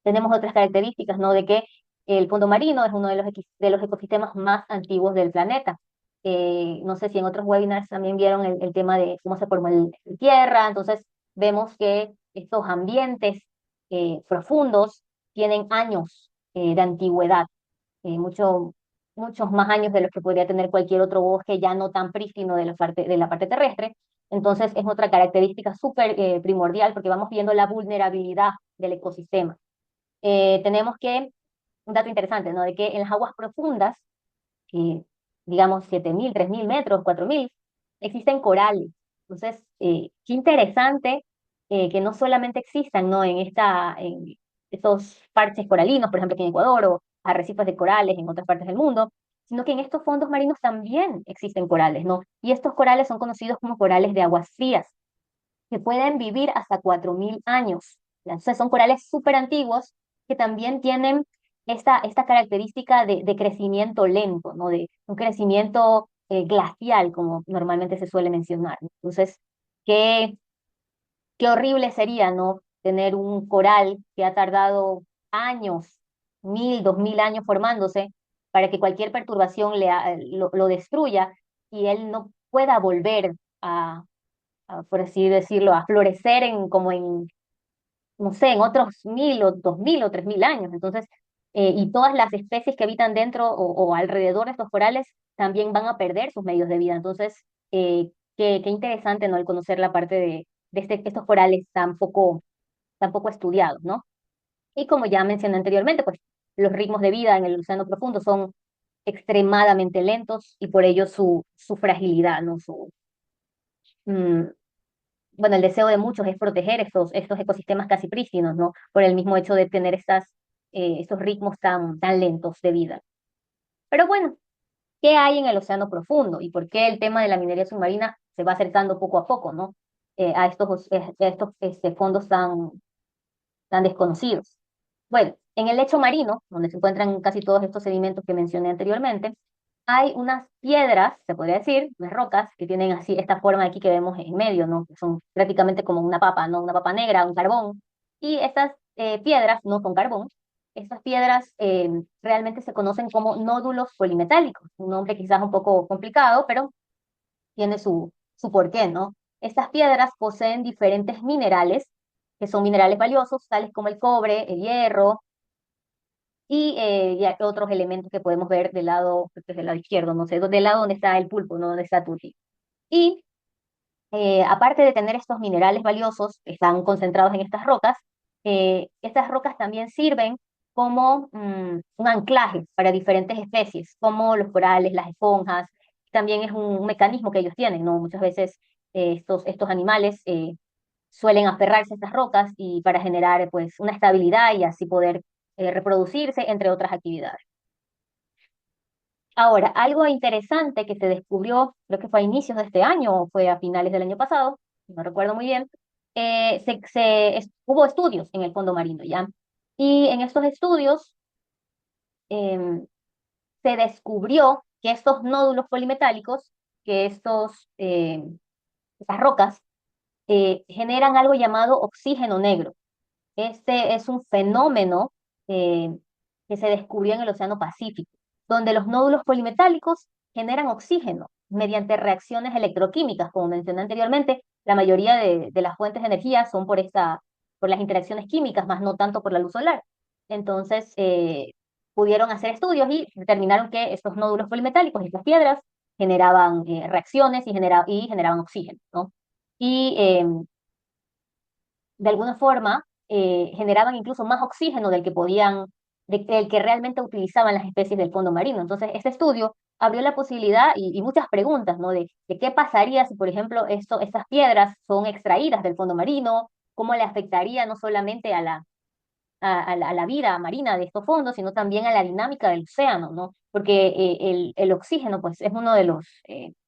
Tenemos otras características, ¿no? De que el fondo marino es uno de los ecosistemas más antiguos del planeta. No sé si en otros webinars también vieron el tema de cómo se formó el tierra. Entonces, vemos que estos ambientes profundos tienen años de antigüedad, muchos más años de los que podría tener cualquier otro bosque ya no tan prístino de la parte terrestre. Entonces, es otra característica súper primordial, porque vamos viendo la vulnerabilidad del ecosistema. Tenemos un dato interesante, ¿no? De que en las aguas profundas, eh, digamos 7000, 3000 metros, 4000, existen corales. Entonces, qué interesante que no solamente existan, ¿no? En estos parches coralinos, por ejemplo, aquí en Ecuador, o arrecifes de corales en otras partes del mundo, sino que en estos fondos marinos también existen corales, ¿no? Y estos corales son conocidos como corales de aguas frías, que pueden vivir hasta 4000 años. Entonces son corales súper antiguos que también tienen esta característica de crecimiento lento, ¿no? De un crecimiento glacial, como normalmente se suele mencionar. Entonces, qué, qué horrible sería, ¿no? Tener un coral que ha tardado años, 1000, 2000 años formándose, para que cualquier perturbación lo destruya y él no pueda volver por así decirlo, a florecer no sé, en otros 1000 o 2000 o 3000 años. Entonces, y todas las especies que habitan dentro o alrededor de estos corales también van a perder sus medios de vida. Entonces, qué interesante, ¿no? El conocer la parte de estos corales tan poco estudiados, ¿no? Y como ya mencioné anteriormente, pues los ritmos de vida en el océano profundo son extremadamente lentos y por ello su fragilidad, ¿no? Mm, bueno, el deseo de muchos es proteger estos ecosistemas casi prístinos, ¿no? Por el mismo hecho de tener estos ritmos tan lentos de vida. Pero bueno, ¿qué hay en el océano profundo y por qué el tema de la minería submarina se va acercando poco a poco, ¿no? A estos fondos tan desconocidos. Bueno, en el lecho marino, donde se encuentran casi todos estos sedimentos que mencioné anteriormente, hay unas piedras, se podría decir, unas rocas que tienen así esta forma de aquí que vemos en medio, ¿no? Que son prácticamente como una papa, ¿no? Una papa negra, un carbón. Y estas piedras no son carbón. Estas piedras realmente se conocen como nódulos polimetálicos, un nombre quizás un poco complicado, pero tiene su porqué, ¿no? Estas piedras poseen diferentes minerales, que son minerales valiosos, tales como el cobre, el hierro y otros elementos que podemos ver del lado, creo que es del lado izquierdo, no sé, del lado donde está el pulpo, ¿no? Donde está Tuti. Y aparte de tener estos minerales valiosos que están concentrados en estas rocas también sirven como un anclaje para diferentes especies, como los corales, las esponjas. También es un mecanismo que ellos tienen, ¿no? Muchas veces estos animales suelen aferrarse a estas rocas y para generar pues una estabilidad y así poder reproducirse, entre otras actividades. Ahora, algo interesante que se descubrió, creo que fue a inicios de este año o fue a finales del año pasado, no recuerdo muy bien, hubo estudios en el fondo marino, ¿ya? Y en estos estudios em, se descubrió que estos nódulos polimetálicos, que estas rocas, generan algo llamado oxígeno negro. Este es un fenómeno eh, que se descubrió en el Océano Pacífico, donde los nódulos polimetálicos generan oxígeno mediante reacciones electroquímicas, como mencioné anteriormente. La mayoría de las fuentes de energía son por las interacciones químicas, más no tanto por la luz solar. Entonces, pudieron hacer estudios y determinaron que estos nódulos polimetálicos, estas piedras, generaban reacciones y generaban oxígeno, ¿no? Y de alguna forma generaban incluso más oxígeno del que realmente utilizaban las especies del fondo marino. Entonces, este estudio abrió la posibilidad y muchas preguntas, ¿no? De qué pasaría si, por ejemplo, estas piedras son extraídas del fondo marino, cómo le afectaría no solamente a la vida marina de estos fondos, sino también a la dinámica del océano, ¿no? Porque el oxígeno, pues, es uno de los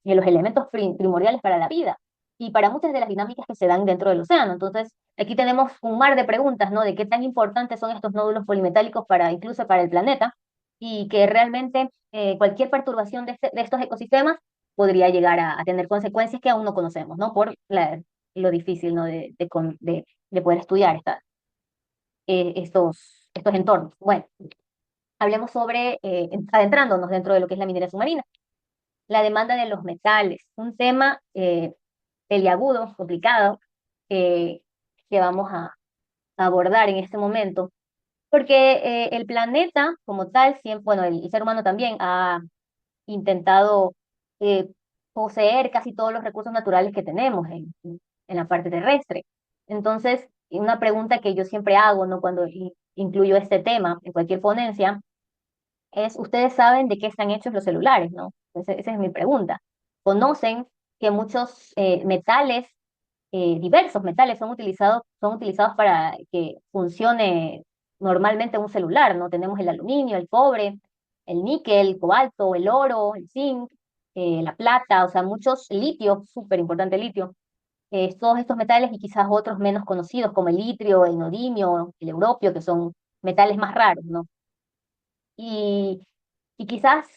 elementos primordiales para la vida y para muchas de las dinámicas que se dan dentro del océano. Entonces, aquí tenemos un mar de preguntas, ¿no? De qué tan importantes son estos nódulos polimetálicos incluso para el planeta, y que realmente cualquier perturbación de estos ecosistemas podría llegar a tener consecuencias que aún no conocemos, ¿no? Por lo difícil, ¿no? De poder estudiar estos entornos. Bueno, hablemos sobre, adentrándonos dentro de lo que es la minería submarina, la demanda de los metales, un tema peliagudo, complicado, eh, que vamos a abordar en este momento, porque el planeta como tal, siempre, bueno, el ser humano también ha intentado eh, poseer casi todos los recursos naturales que tenemos en la parte terrestre. Entonces, una pregunta que yo siempre hago, ¿no? Cuando incluyo este tema en cualquier ponencia, ¿ustedes saben de qué están hechos los celulares, no? Esa es mi pregunta. ¿Conocen que muchos metales, diversos metales, son utilizados para que funcione normalmente un celular, ¿no? Tenemos el aluminio, el cobre, el níquel, el cobalto, el oro, el zinc, la plata, o sea, muchos litio, súper importante el litio, todos estos metales y quizás otros menos conocidos como el itrio, el neodimio, el europio, que son metales más raros, ¿no? Y, y quizás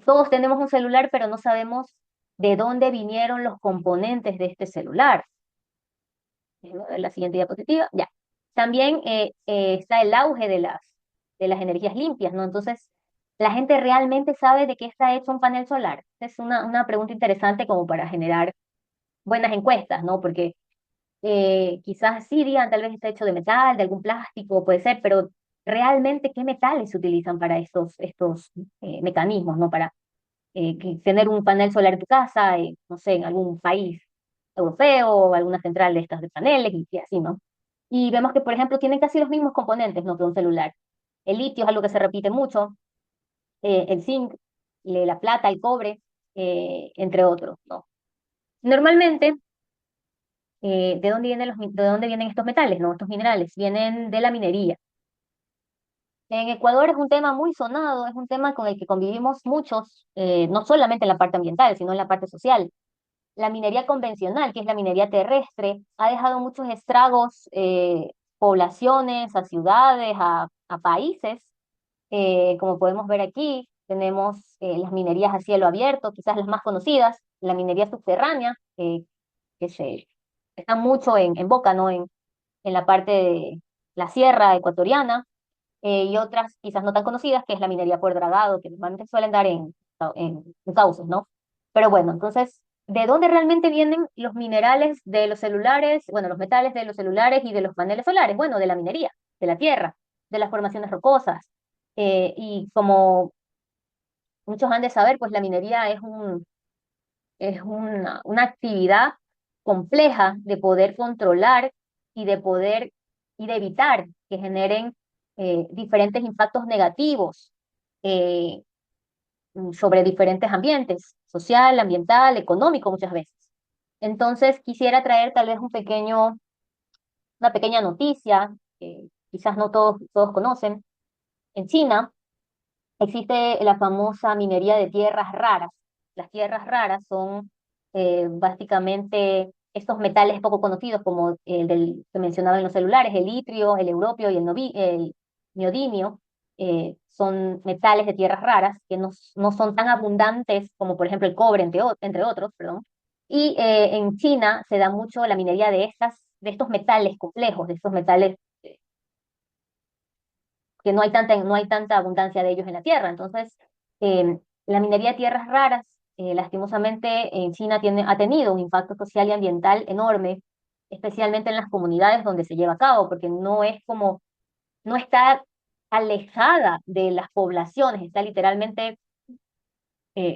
todos tenemos un celular, pero no sabemos de dónde vinieron los componentes de este celular. La siguiente diapositiva, ya. También está el auge de las energías limpias, ¿no? Entonces, ¿la gente realmente sabe de qué está hecho un panel solar? Es una pregunta interesante como para generar buenas encuestas, ¿no? Porque quizás sí digan, tal vez está hecho de metal, de algún plástico, puede ser, pero realmente qué metales se utilizan para estos mecanismos, ¿no? Para tener un panel solar en tu casa, no sé, en algún país europeo o alguna central de estas de paneles y así, ¿no? Y vemos que, por ejemplo, tienen casi los mismos componentes, ¿no? Que un celular. El litio es algo que se repite mucho, el zinc, la plata, el cobre, entre otros, ¿no? Normalmente de dónde vienen estos metales, ¿no? Estos minerales vienen de la minería. En Ecuador es un tema muy sonado, es un tema con el que convivimos muchos, no solamente en la parte ambiental, sino en la parte social. La minería convencional, que es la minería terrestre, ha dejado muchos estragos, poblaciones, a ciudades, a países, como podemos ver aquí. Tenemos las minerías a cielo abierto, quizás las más conocidas, la minería subterránea, que se está mucho en boca, ¿no? En la parte de la sierra ecuatoriana, y otras quizás no tan conocidas, que es la minería por dragado, que normalmente suelen dar en cauces, ¿no? Pero bueno, entonces, ¿de dónde realmente vienen los minerales de los celulares, bueno, los metales de los celulares y de los paneles solares? Bueno, de la minería, de la tierra, de las formaciones rocosas. Y como muchos han de saber, pues la minería es una actividad compleja de poder controlar y de poder y de evitar que generen diferentes impactos negativos eh, sobre diferentes ambientes, social, ambiental, económico muchas veces. Entonces quisiera traer tal vez una pequeña noticia que quizás no todos conocen. En China existe la famosa minería de tierras raras. Las tierras raras son básicamente estos metales poco conocidos, como el del que mencionaba en los celulares, el litrio, el europio y el neodimio. Son metales de tierras raras que no son tan abundantes como, por ejemplo, el cobre, entre otros, perdón. Y en China se da mucho la minería de estos metales complejos, de estos metales que no hay tanta abundancia de ellos en la tierra. Entonces, la minería de tierras raras, lastimosamente, en China ha tenido un impacto social y ambiental enorme, especialmente en las comunidades donde se lleva a cabo, porque no está alejada de las poblaciones, está literalmente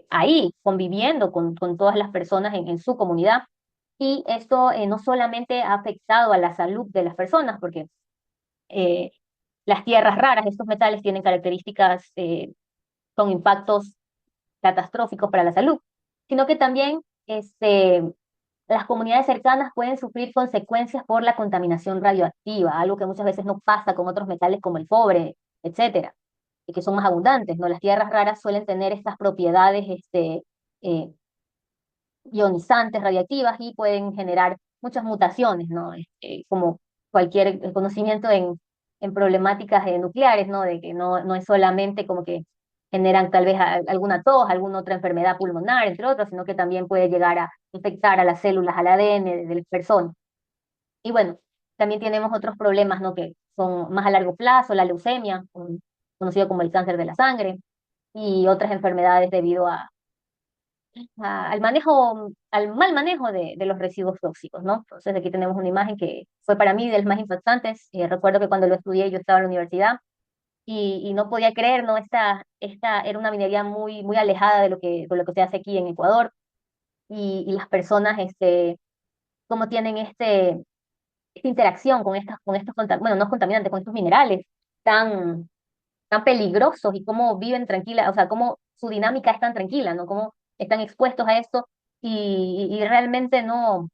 ahí, conviviendo con todas las personas en su comunidad. Y esto no solamente ha afectado a la salud de las personas, porque eh, las tierras raras, estos metales tienen características con impactos catastróficos para la salud, sino que también las comunidades cercanas pueden sufrir consecuencias por la contaminación radioactiva, algo que muchas veces no pasa con otros metales como el cobre, etcétera, y que son más abundantes, ¿no? Las tierras raras suelen tener estas propiedades eh, ionizantes, radiactivas, y pueden generar muchas mutaciones, ¿no? Como cualquier conocimiento en problemáticas nucleares, ¿no? De que no es solamente como que generan tal vez alguna tos, alguna otra enfermedad pulmonar, entre otros, sino que también puede llegar a infectar a las células, al ADN de las personas. Y bueno, también tenemos otros problemas, ¿no? Que son más a largo plazo, la leucemia, conocido como el cáncer de la sangre, y otras enfermedades debido al mal manejo de los residuos tóxicos, ¿no? Entonces aquí tenemos una imagen que fue para mí de las más impactantes. Recuerdo que cuando lo estudié yo estaba en la universidad y no podía creer, ¿no? Esta era una minería muy alejada de lo que se hace aquí en Ecuador, y las personas, cómo tienen esta interacción con estos, bueno, no contaminantes, con estos minerales tan, tan peligrosos, y cómo viven tranquila, o sea, cómo su dinámica es tan tranquila, ¿no? Cómo están expuestos a esto y realmente no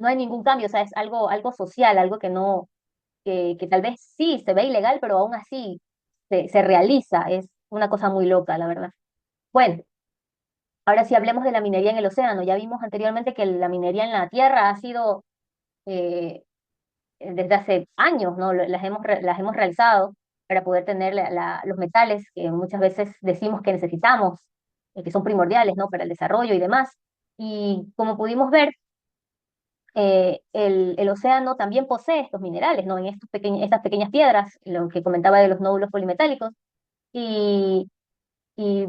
hay ningún cambio, o sea, es algo social, algo que tal vez sí se ve ilegal, pero aún así se realiza, es una cosa muy loca, la verdad. Bueno, ahora sí hablemos de la minería en el océano. Ya vimos anteriormente que la minería en la tierra ha sido eh, desde hace años, ¿no? Las hemos realizado para poder tener los metales que muchas veces decimos que necesitamos, que son primordiales, ¿no? Para el desarrollo y demás. Y como pudimos ver, el océano también posee estos minerales, ¿no? En estas pequeñas piedras, lo que comentaba de los nódulos polimetálicos. Y, y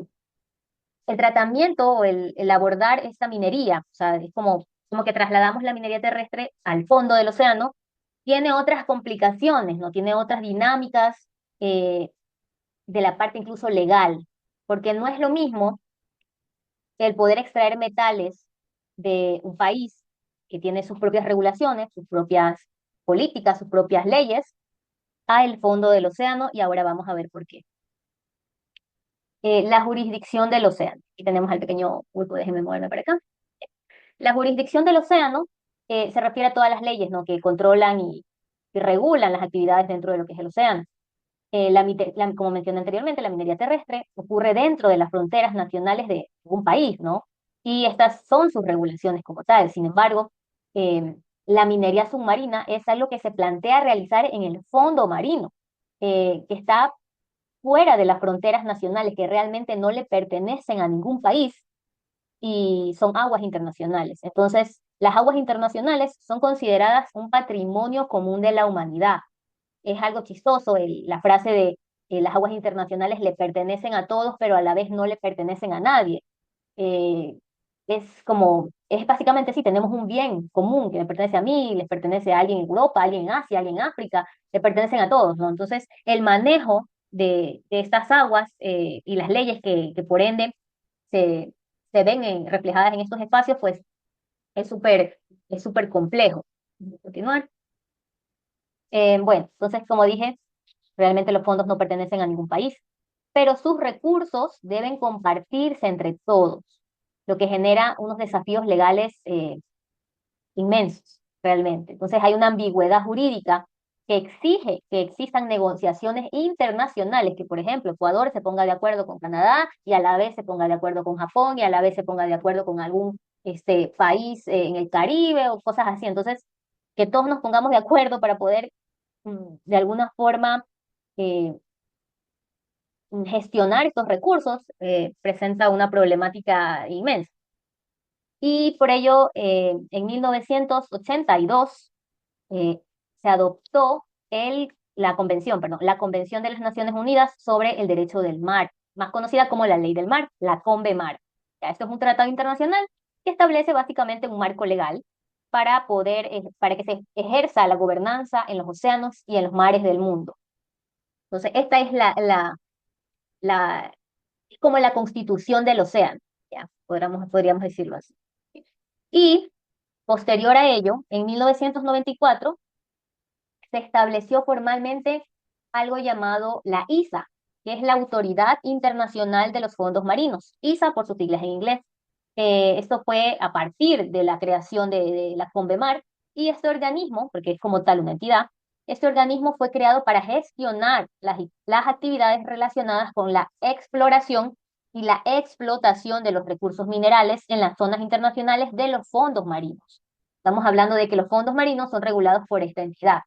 el tratamiento o el abordar esta minería, o sea, es como que trasladamos la minería terrestre al fondo del océano, tiene otras complicaciones, ¿no? Tiene otras dinámicas eh, de la parte incluso legal, porque no es lo mismo el poder extraer metales de un país que tiene sus propias regulaciones, sus propias políticas, sus propias leyes, a el fondo del océano, y ahora vamos a ver por qué. La jurisdicción del océano. Aquí tenemos al pequeño pulpo, déjenme moverme para acá. La jurisdicción del océano se refiere a todas las leyes, ¿no? Que controlan y regulan las actividades dentro de lo que es el océano. Como mencioné anteriormente, la minería terrestre ocurre dentro de las fronteras nacionales de un país, ¿no? Y estas son sus regulaciones como tal. Sin embargo, eh, la minería submarina es algo que se plantea realizar en el fondo marino, que está fuera de las fronteras nacionales, que realmente no le pertenecen a ningún país y son aguas internacionales. Entonces, las aguas internacionales son consideradas un patrimonio común de la humanidad. Es algo chistoso la frase de las aguas internacionales le pertenecen a todos, pero a la vez no le pertenecen a nadie. Eh, es básicamente sí, tenemos un bien común que me pertenece a mí, les pertenece a alguien en Europa, a alguien en Asia, a alguien en África, le pertenecen a todos, ¿no? Entonces, el manejo de estas aguas y las leyes que por ende se, se ven reflejadas en estos espacios, pues es es súper complejo. Continuar. Bueno, entonces, como dije, realmente los fondos no pertenecen a ningún país, pero sus recursos deben compartirse entre todos, lo que genera unos desafíos legales inmensos, realmente. Entonces, hay una ambigüedad jurídica que exige que existan negociaciones internacionales, que por ejemplo Ecuador se ponga de acuerdo con Canadá y a la vez se ponga de acuerdo con Japón y a la vez se ponga de acuerdo con algún país en el Caribe o cosas así. Entonces, que todos nos pongamos de acuerdo para poder de alguna forma eh, gestionar estos recursos presenta una problemática inmensa. Y por ello, en 1982 se adoptó la Convención de las Naciones Unidas sobre el Derecho del Mar, más conocida como la Ley del Mar, la CONVEMAR. Ya, esto es un tratado internacional que establece básicamente un marco legal para que se ejerza la gobernanza en los océanos y en los mares del mundo. Entonces, esta es la, es como la constitución del océano, ya, podríamos decirlo así. Y posterior a ello, en 1994, se estableció formalmente algo llamado la ISA, que es la Autoridad Internacional de los Fondos Marinos, ISA por sus siglas en inglés. Esto fue a partir de la creación de la CONVEMAR y este organismo, porque es como tal una entidad, este organismo fue creado para gestionar las actividades relacionadas con la exploración y la explotación de los recursos minerales en las zonas internacionales de los fondos marinos. Estamos hablando de que los fondos marinos son regulados por esta entidad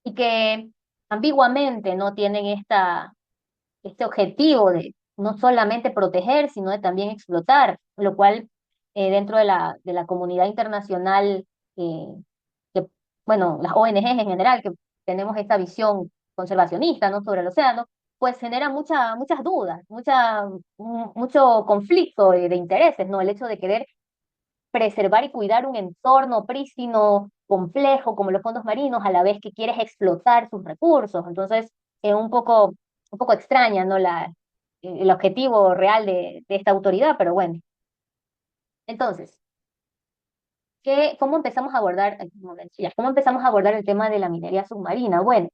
y que ambiguamente no tienen este objetivo de no solamente proteger, sino de también explotar, lo cual dentro de de la comunidad internacional, eh, que, bueno, las ONGs en general, que tenemos esta visión conservacionista, ¿no? Sobre el océano, pues genera muchas dudas, mucho conflicto de intereses, ¿no? El hecho de querer preservar y cuidar un entorno prístino, complejo, como los fondos marinos, a la vez que quieres explotar sus recursos. Entonces, es un poco extraña, ¿no? El objetivo real de esta autoridad, pero bueno. Entonces, ¿cómo empezamos a abordar, ay, un momento, ya, cómo empezamos a abordar el tema de la minería submarina? Bueno,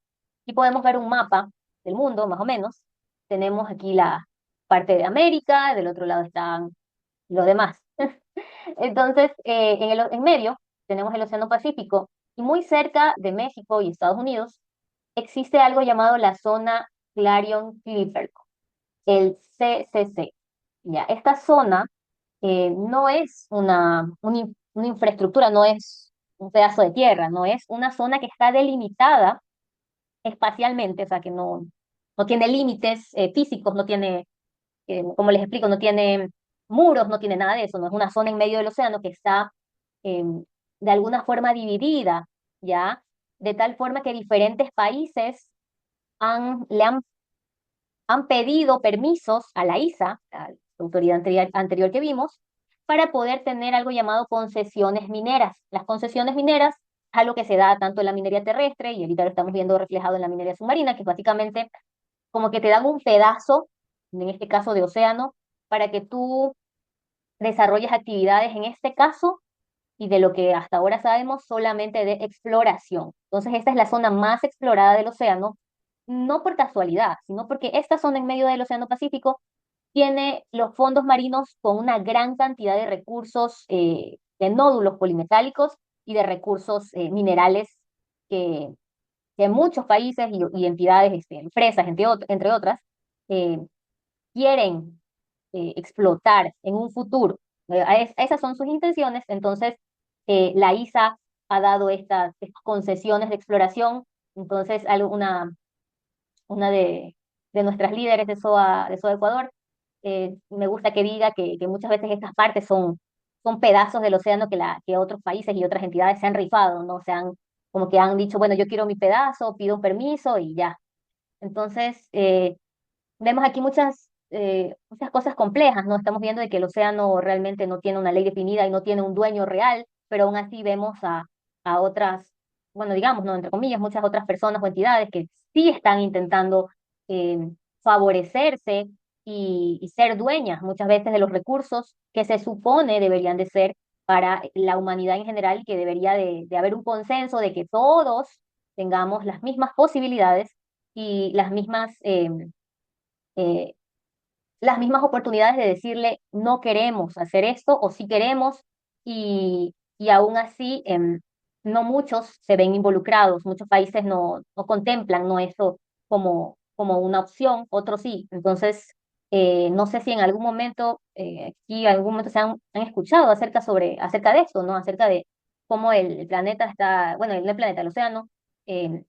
aquí podemos ver un mapa del mundo, más o menos. Tenemos aquí la parte de América, del otro lado están los demás. Entonces, en medio tenemos el Océano Pacífico y muy cerca de México y Estados Unidos existe algo llamado la zona Clarion-Clipperton, el CCC. Ya, esta zona no es una infraestructura, no es un pedazo de tierra, no es una zona que está delimitada espacialmente, o sea, que no tiene límites físicos, no tiene como les explico, no tiene muros, no tiene nada de eso, no es una zona en medio del océano que está de alguna forma dividida, ¿ya? De tal forma que diferentes países han pedido permisos a la ISA, a la autoridad anterior que vimos, para poder tener algo llamado concesiones mineras. Las concesiones mineras es algo que se da tanto en la minería terrestre y ahorita lo estamos viendo reflejado en la minería submarina, que es básicamente como que te dan un pedazo, en este caso de océano, para que tú desarrolles actividades, en este caso, y de lo que hasta ahora sabemos, solamente de exploración. Entonces, esta es la zona más explorada del océano, no por casualidad, sino porque esta zona en medio del Océano Pacífico tiene los fondos marinos con una gran cantidad de recursos de nódulos polimetálicos y de recursos minerales que, que muchos países y entidades, empresas, entre otras, eh, quieren explotar en un futuro. Esas son sus intenciones. Entonces, la ISA ha dado estas concesiones de exploración. Entonces, una de nuestras líderes de SOA Ecuador, me gusta que diga que muchas veces estas partes son pedazos del océano que otros países y otras entidades se han rifado, ¿no? Como que han dicho, bueno, yo quiero mi pedazo, pido un permiso y ya. Entonces, vemos aquí muchas cosas complejas, ¿no? Estamos viendo de que el océano realmente no tiene una ley definida y no tiene un dueño real, pero aún así vemos a otras, bueno, digamos, ¿no? Entre comillas, muchas otras personas o entidades que sí están intentando eh, favorecerse y ser dueñas muchas veces de los recursos que se supone deberían de ser para la humanidad en general y que debería de haber un consenso de que todos tengamos las mismas posibilidades y eh, las mismas oportunidades de decirle no queremos hacer esto o sí queremos y aún así no muchos se ven involucrados, muchos países no contemplan no eso como una opción, otros sí. Entonces, no sé si en algún momento, aquí en algún momento han escuchado acerca de esto, ¿no? Acerca de cómo el planeta está, bueno, no el planeta, el océano, eh,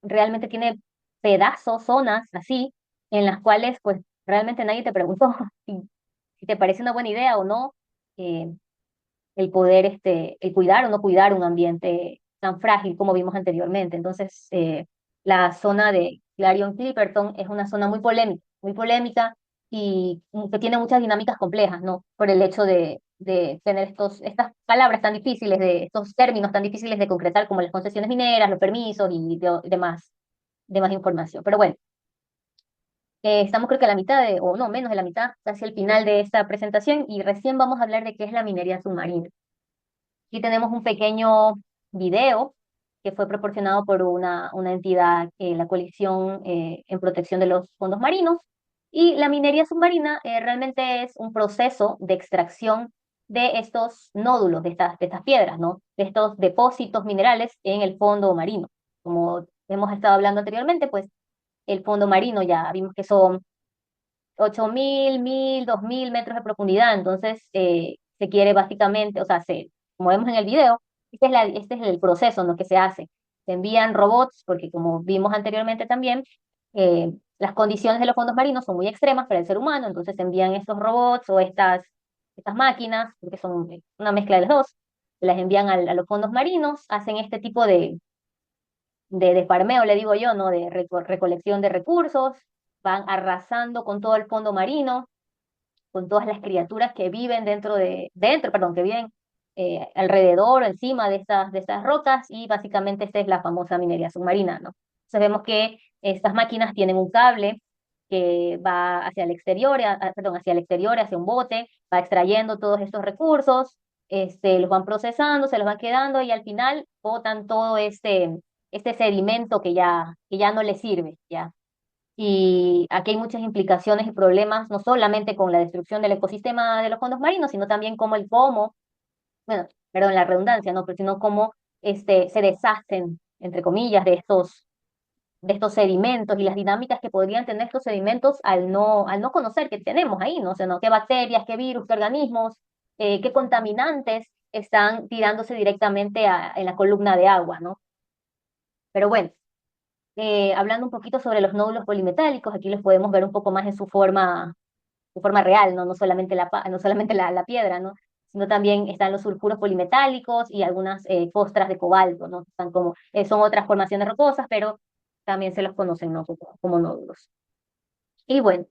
realmente tiene pedazos, zonas así, en las cuales pues realmente nadie te preguntó si te parece una buena idea o no, eh, el poder, el cuidar o no cuidar un ambiente tan frágil como vimos anteriormente. Entonces, la zona de Clarion Clipperton es una zona muy polémica y que tiene muchas dinámicas complejas, ¿no? Por el hecho de tener estas palabras tan difíciles, de estos términos tan difíciles de concretar como las concesiones mineras, los permisos y demás información. Pero bueno, estamos creo que a la mitad o no, menos de la mitad, casi al final de esta presentación y recién vamos a hablar de qué es la minería submarina. Aquí tenemos un pequeño video que fue proporcionado por una entidad, la Coalición en Protección de los Fondos Marinos. Y la minería submarina realmente es un proceso de extracción de estos nódulos, de estas piedras, ¿no? De estos depósitos minerales en el fondo marino. Como hemos estado hablando anteriormente, pues el fondo marino ya vimos que son 8.000, 1.000, 2.000 metros de profundidad, entonces se quiere básicamente, o sea, como vemos en el video, este es el proceso, ¿no? Que se hace. Se envían robots, porque como vimos anteriormente también, las condiciones de los fondos marinos son muy extremas para el ser humano, entonces se envían estos robots o estas máquinas, porque son una mezcla de los dos, se las envían a los fondos marinos, hacen este tipo de farmeo, le digo yo, ¿no? De recolección de recursos, van arrasando con todo el fondo marino, con todas las criaturas que viven perdón, que viven alrededor o encima de estas rocas, y básicamente esta es la famosa minería submarina, ¿no? Entonces vemos que estas máquinas tienen un cable que va hacia el exterior, perdón, hacia el exterior, hacia un bote, va extrayendo todos estos recursos, los van procesando, se los van quedando y al final botan todo este sedimento que ya no les sirve, ¿ya? Y aquí hay muchas implicaciones y problemas, no solamente con la destrucción del ecosistema de los fondos marinos, sino también bueno, perdón, la redundancia, ¿no? Pero sino cómo se deshacen, entre comillas, de estos sedimentos y las dinámicas que podrían tener estos sedimentos al no conocer que tenemos ahí, ¿no? O sea, ¿no? Qué bacterias, qué virus, qué organismos, qué contaminantes están tirándose directamente en la columna de agua, ¿no? Pero bueno. Hablando un poquito sobre los nódulos polimetálicos, aquí los podemos ver un poco más en su forma real, ¿no? No solamente la piedra, ¿no? Sino también están los sulfuros polimetálicos y algunas costras de cobalto, ¿no? Son otras formaciones rocosas, pero también se los conocen, ¿no? Como nódulos. Y bueno,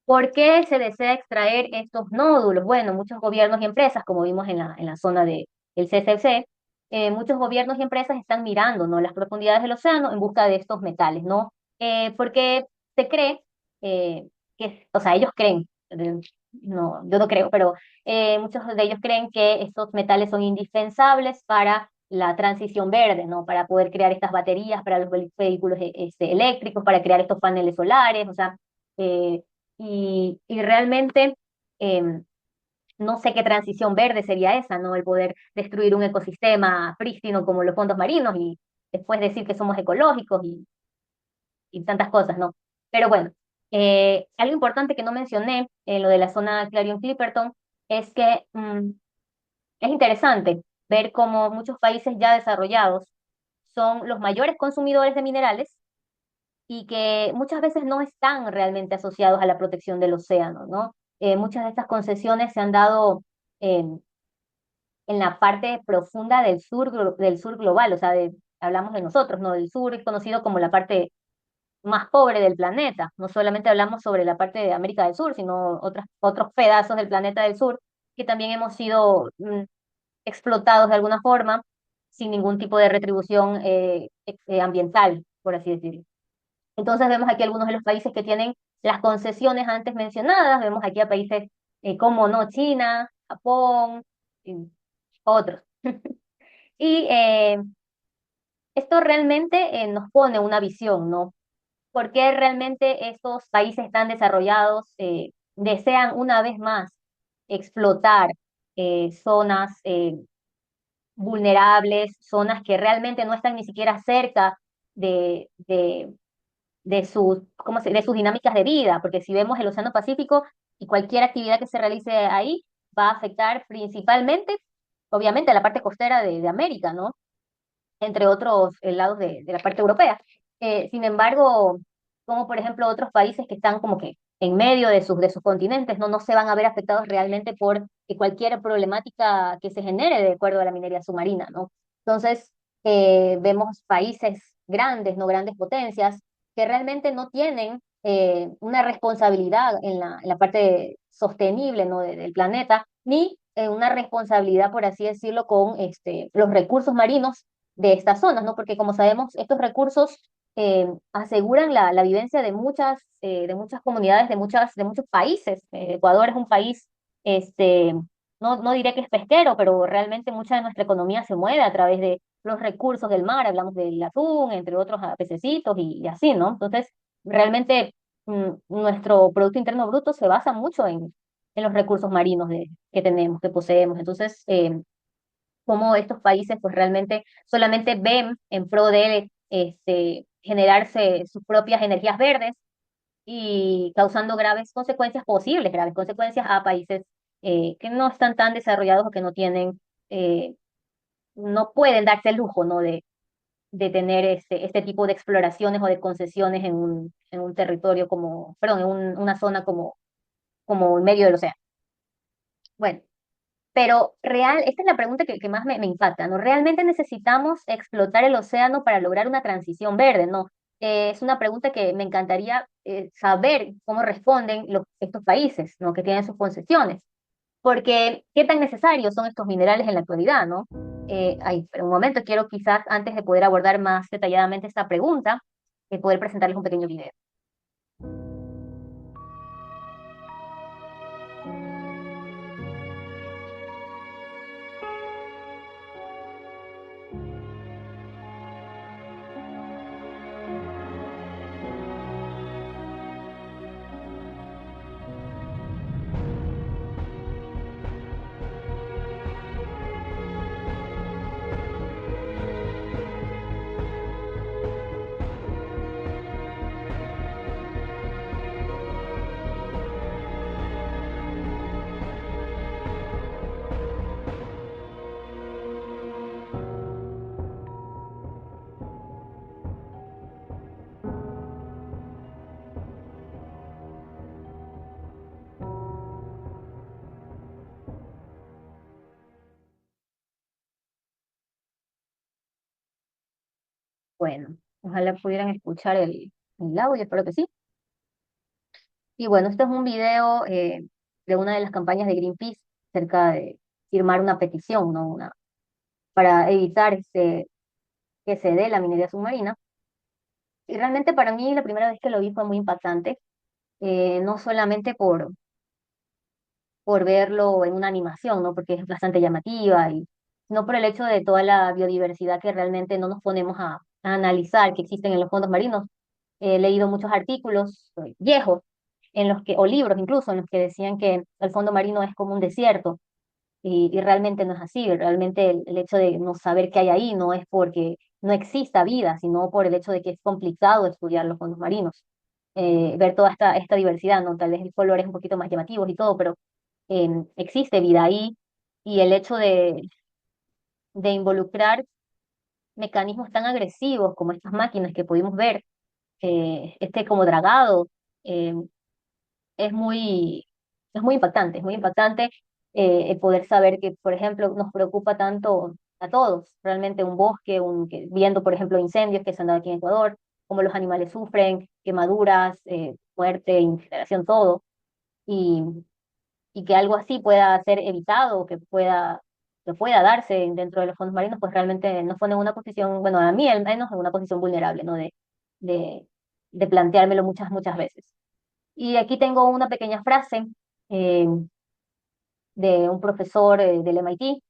¿por qué se desea extraer estos nódulos? Bueno, muchos gobiernos y empresas, como vimos en la zona del CCC, muchos gobiernos y empresas están mirando, ¿no? Las profundidades del océano en busca de estos metales, ¿no? Porque se cree o sea, ellos creen, no, yo no creo, pero muchos de ellos creen que estos metales son indispensables para la transición verde, ¿no? Para poder crear estas baterías para los vehículos eléctricos, para crear estos paneles solares, o sea, eh, y realmente em, No sé qué transición verde sería esa, ¿no? El poder destruir un ecosistema prístino como los fondos marinos y después decir que somos ecológicos y tantas cosas, ¿no? Pero bueno, algo importante que no mencioné en lo de la zona Clarion-Clipperton es que es interesante ver cómo muchos países ya desarrollados son los mayores consumidores de minerales y que muchas veces no están realmente asociados a la protección del océano, ¿no? Muchas de estas concesiones se han dado en la parte profunda del sur global, o sea, hablamos de nosotros, ¿no? El sur es conocido como la parte más pobre del planeta. No solamente hablamos sobre la parte de América del Sur, sino otros pedazos del planeta del sur que también hemos sido explotados de alguna forma sin ningún tipo de retribución ambiental, por así decirlo. Entonces vemos aquí algunos de los países que tienen las concesiones antes mencionadas, vemos aquí a países como no China, Japón, y otros. Y esto realmente nos pone una visión, ¿no? ¿Por qué realmente estos países tan desarrollados desean una vez más explotar zonas vulnerables, zonas que realmente no están ni siquiera cerca de, de, de sus dinámicas de vida? Porque si vemos el Océano Pacífico y cualquier actividad que se realice ahí va a afectar principalmente, obviamente, a la parte costera de América, ¿no? Entre otros lados de la parte europea. Sin embargo, como por ejemplo otros países que están como que en medio de sus continentes, no se van a ver afectados realmente por cualquier problemática que se genere de acuerdo a la minería submarina, ¿no? Entonces, vemos países grandes, no grandes potencias, que realmente no tienen una responsabilidad en la parte sostenible, ¿no? Del planeta, ni una responsabilidad, por así decirlo, con los recursos marinos de estas zonas, ¿no? Porque como sabemos, estos recursos aseguran la vivencia de muchas comunidades, de muchos países. Ecuador es un país, este, no diré que es pesquero, pero realmente mucha de nuestra economía se mueve a través de los recursos del mar, hablamos del atún, entre otros pececitos y así, ¿no? Entonces, realmente nuestro Producto Interno Bruto se basa mucho en los recursos marinos que tenemos, que poseemos. Entonces, cómo estos países pues realmente solamente ven en pro de generarse sus propias energías verdes y causando graves consecuencias, posibles graves consecuencias a países que no están tan desarrollados o que no tienen, no pueden darse el lujo, ¿no? De tener este tipo de exploraciones o de concesiones en un territorio como, perdón, una zona como en medio del océano. Bueno. Pero esta es la pregunta que más me impacta, ¿no? ¿Realmente necesitamos explotar el océano para lograr una transición verde? ¿No? Es una pregunta que me encantaría saber cómo responden estos países, ¿no? Que tienen sus concesiones. Porque, ¿qué tan necesarios son estos minerales en la actualidad, ¿no? Pero un momento, quiero quizás, antes de poder abordar más detalladamente esta pregunta, poder presentarles un pequeño video. Bueno, ojalá pudieran escuchar el audio, espero que sí. Y bueno, este es un video de una de las campañas de Greenpeace acerca de firmar una petición, ¿no? Para evitar que se dé la minería submarina. Y realmente para mí la primera vez que lo vi fue muy impactante, no solamente por verlo en una animación, ¿no? Porque es bastante llamativa, sino por el hecho de toda la biodiversidad que realmente no nos ponemos a analizar que existen en los fondos marinos. He leído muchos artículos viejos o libros incluso, en los que decían que el fondo marino es como un desierto, y realmente no es así. Realmente el hecho de no saber qué hay ahí no es porque no exista vida, sino por el hecho de que es complicado estudiar los fondos marinos. Ver toda esta diversidad, ¿no? Tal vez el color es un poquito más llamativo y todo, pero existe vida ahí, y el hecho de involucrar mecanismos tan agresivos como estas máquinas que pudimos ver, este como dragado, eh, es muy, es muy impactante, es muy impactante el poder saber que, por ejemplo, nos preocupa tanto a todos, realmente un bosque, viendo, por ejemplo, incendios que se han dado aquí en Ecuador, cómo los animales sufren, quemaduras, muerte, incineración, todo, y, y que algo así pueda ser evitado, que pueda darse dentro de los fondos marinos, pues realmente nos pone en una posición, bueno, a mí al menos en una posición vulnerable, ¿no? De, de planteármelo muchas, muchas veces. Y aquí tengo una pequeña frase eh, de un profesor del MIT,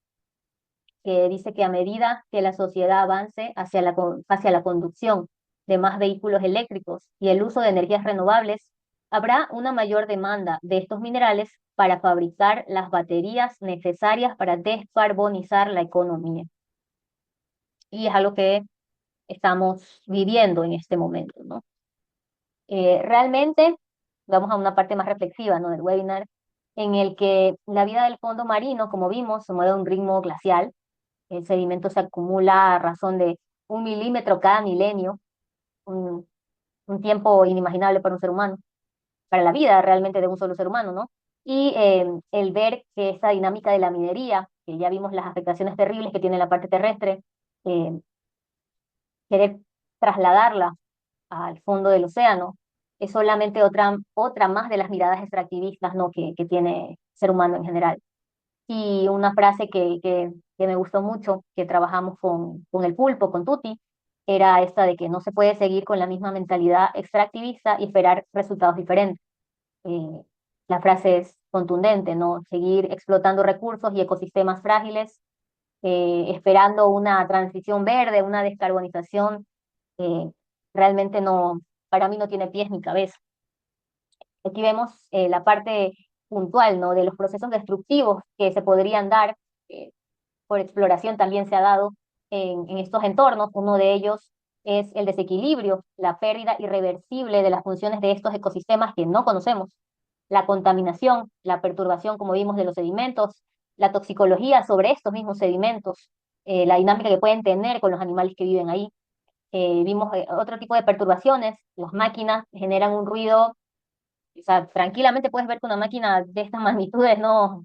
que dice que a medida que la sociedad avance hacia la conducción de más vehículos eléctricos y el uso de energías renovables, habrá una mayor demanda de estos minerales para fabricar las baterías necesarias para descarbonizar la economía. Y es algo que estamos viviendo en este momento, ¿no? Realmente, vamos a una parte más reflexiva, ¿no? Del webinar, en el que la vida del fondo marino, como vimos, se mueve a un ritmo glacial. El sedimento se acumula a razón de 1 milímetro cada milenio, un, un tiempo inimaginable para un ser humano, para la vida realmente de un solo ser humano, ¿no? Y el ver que esa dinámica de la minería, que ya vimos las afectaciones terribles que tiene la parte terrestre, eh, querer trasladarla al fondo del océano, es solamente otra más de las miradas extractivistas, ¿no? que tiene el ser humano en general. Y una frase que me gustó mucho, que trabajamos con el pulpo, con Tuti, era esta de que no se puede seguir con la misma mentalidad extractivista y esperar resultados diferentes. Eh, la frase es contundente, ¿no? Seguir explotando recursos y ecosistemas frágiles, esperando una transición verde, una descarbonización, eh, realmente no, para mí no tiene pies ni cabeza. Aquí vemos la parte puntual, ¿no? De los procesos destructivos que se podrían dar, eh, por exploración también se ha dado en estos entornos. Uno de ellos es el desequilibrio, la pérdida irreversible de las funciones de estos ecosistemas que no conocemos, la contaminación, la perturbación, como vimos, de los sedimentos, la toxicología sobre estos mismos sedimentos, la dinámica que pueden tener con los animales que viven ahí. Vimos otro tipo de perturbaciones, las máquinas generan un ruido, o sea, tranquilamente puedes ver que una máquina de estas magnitudes no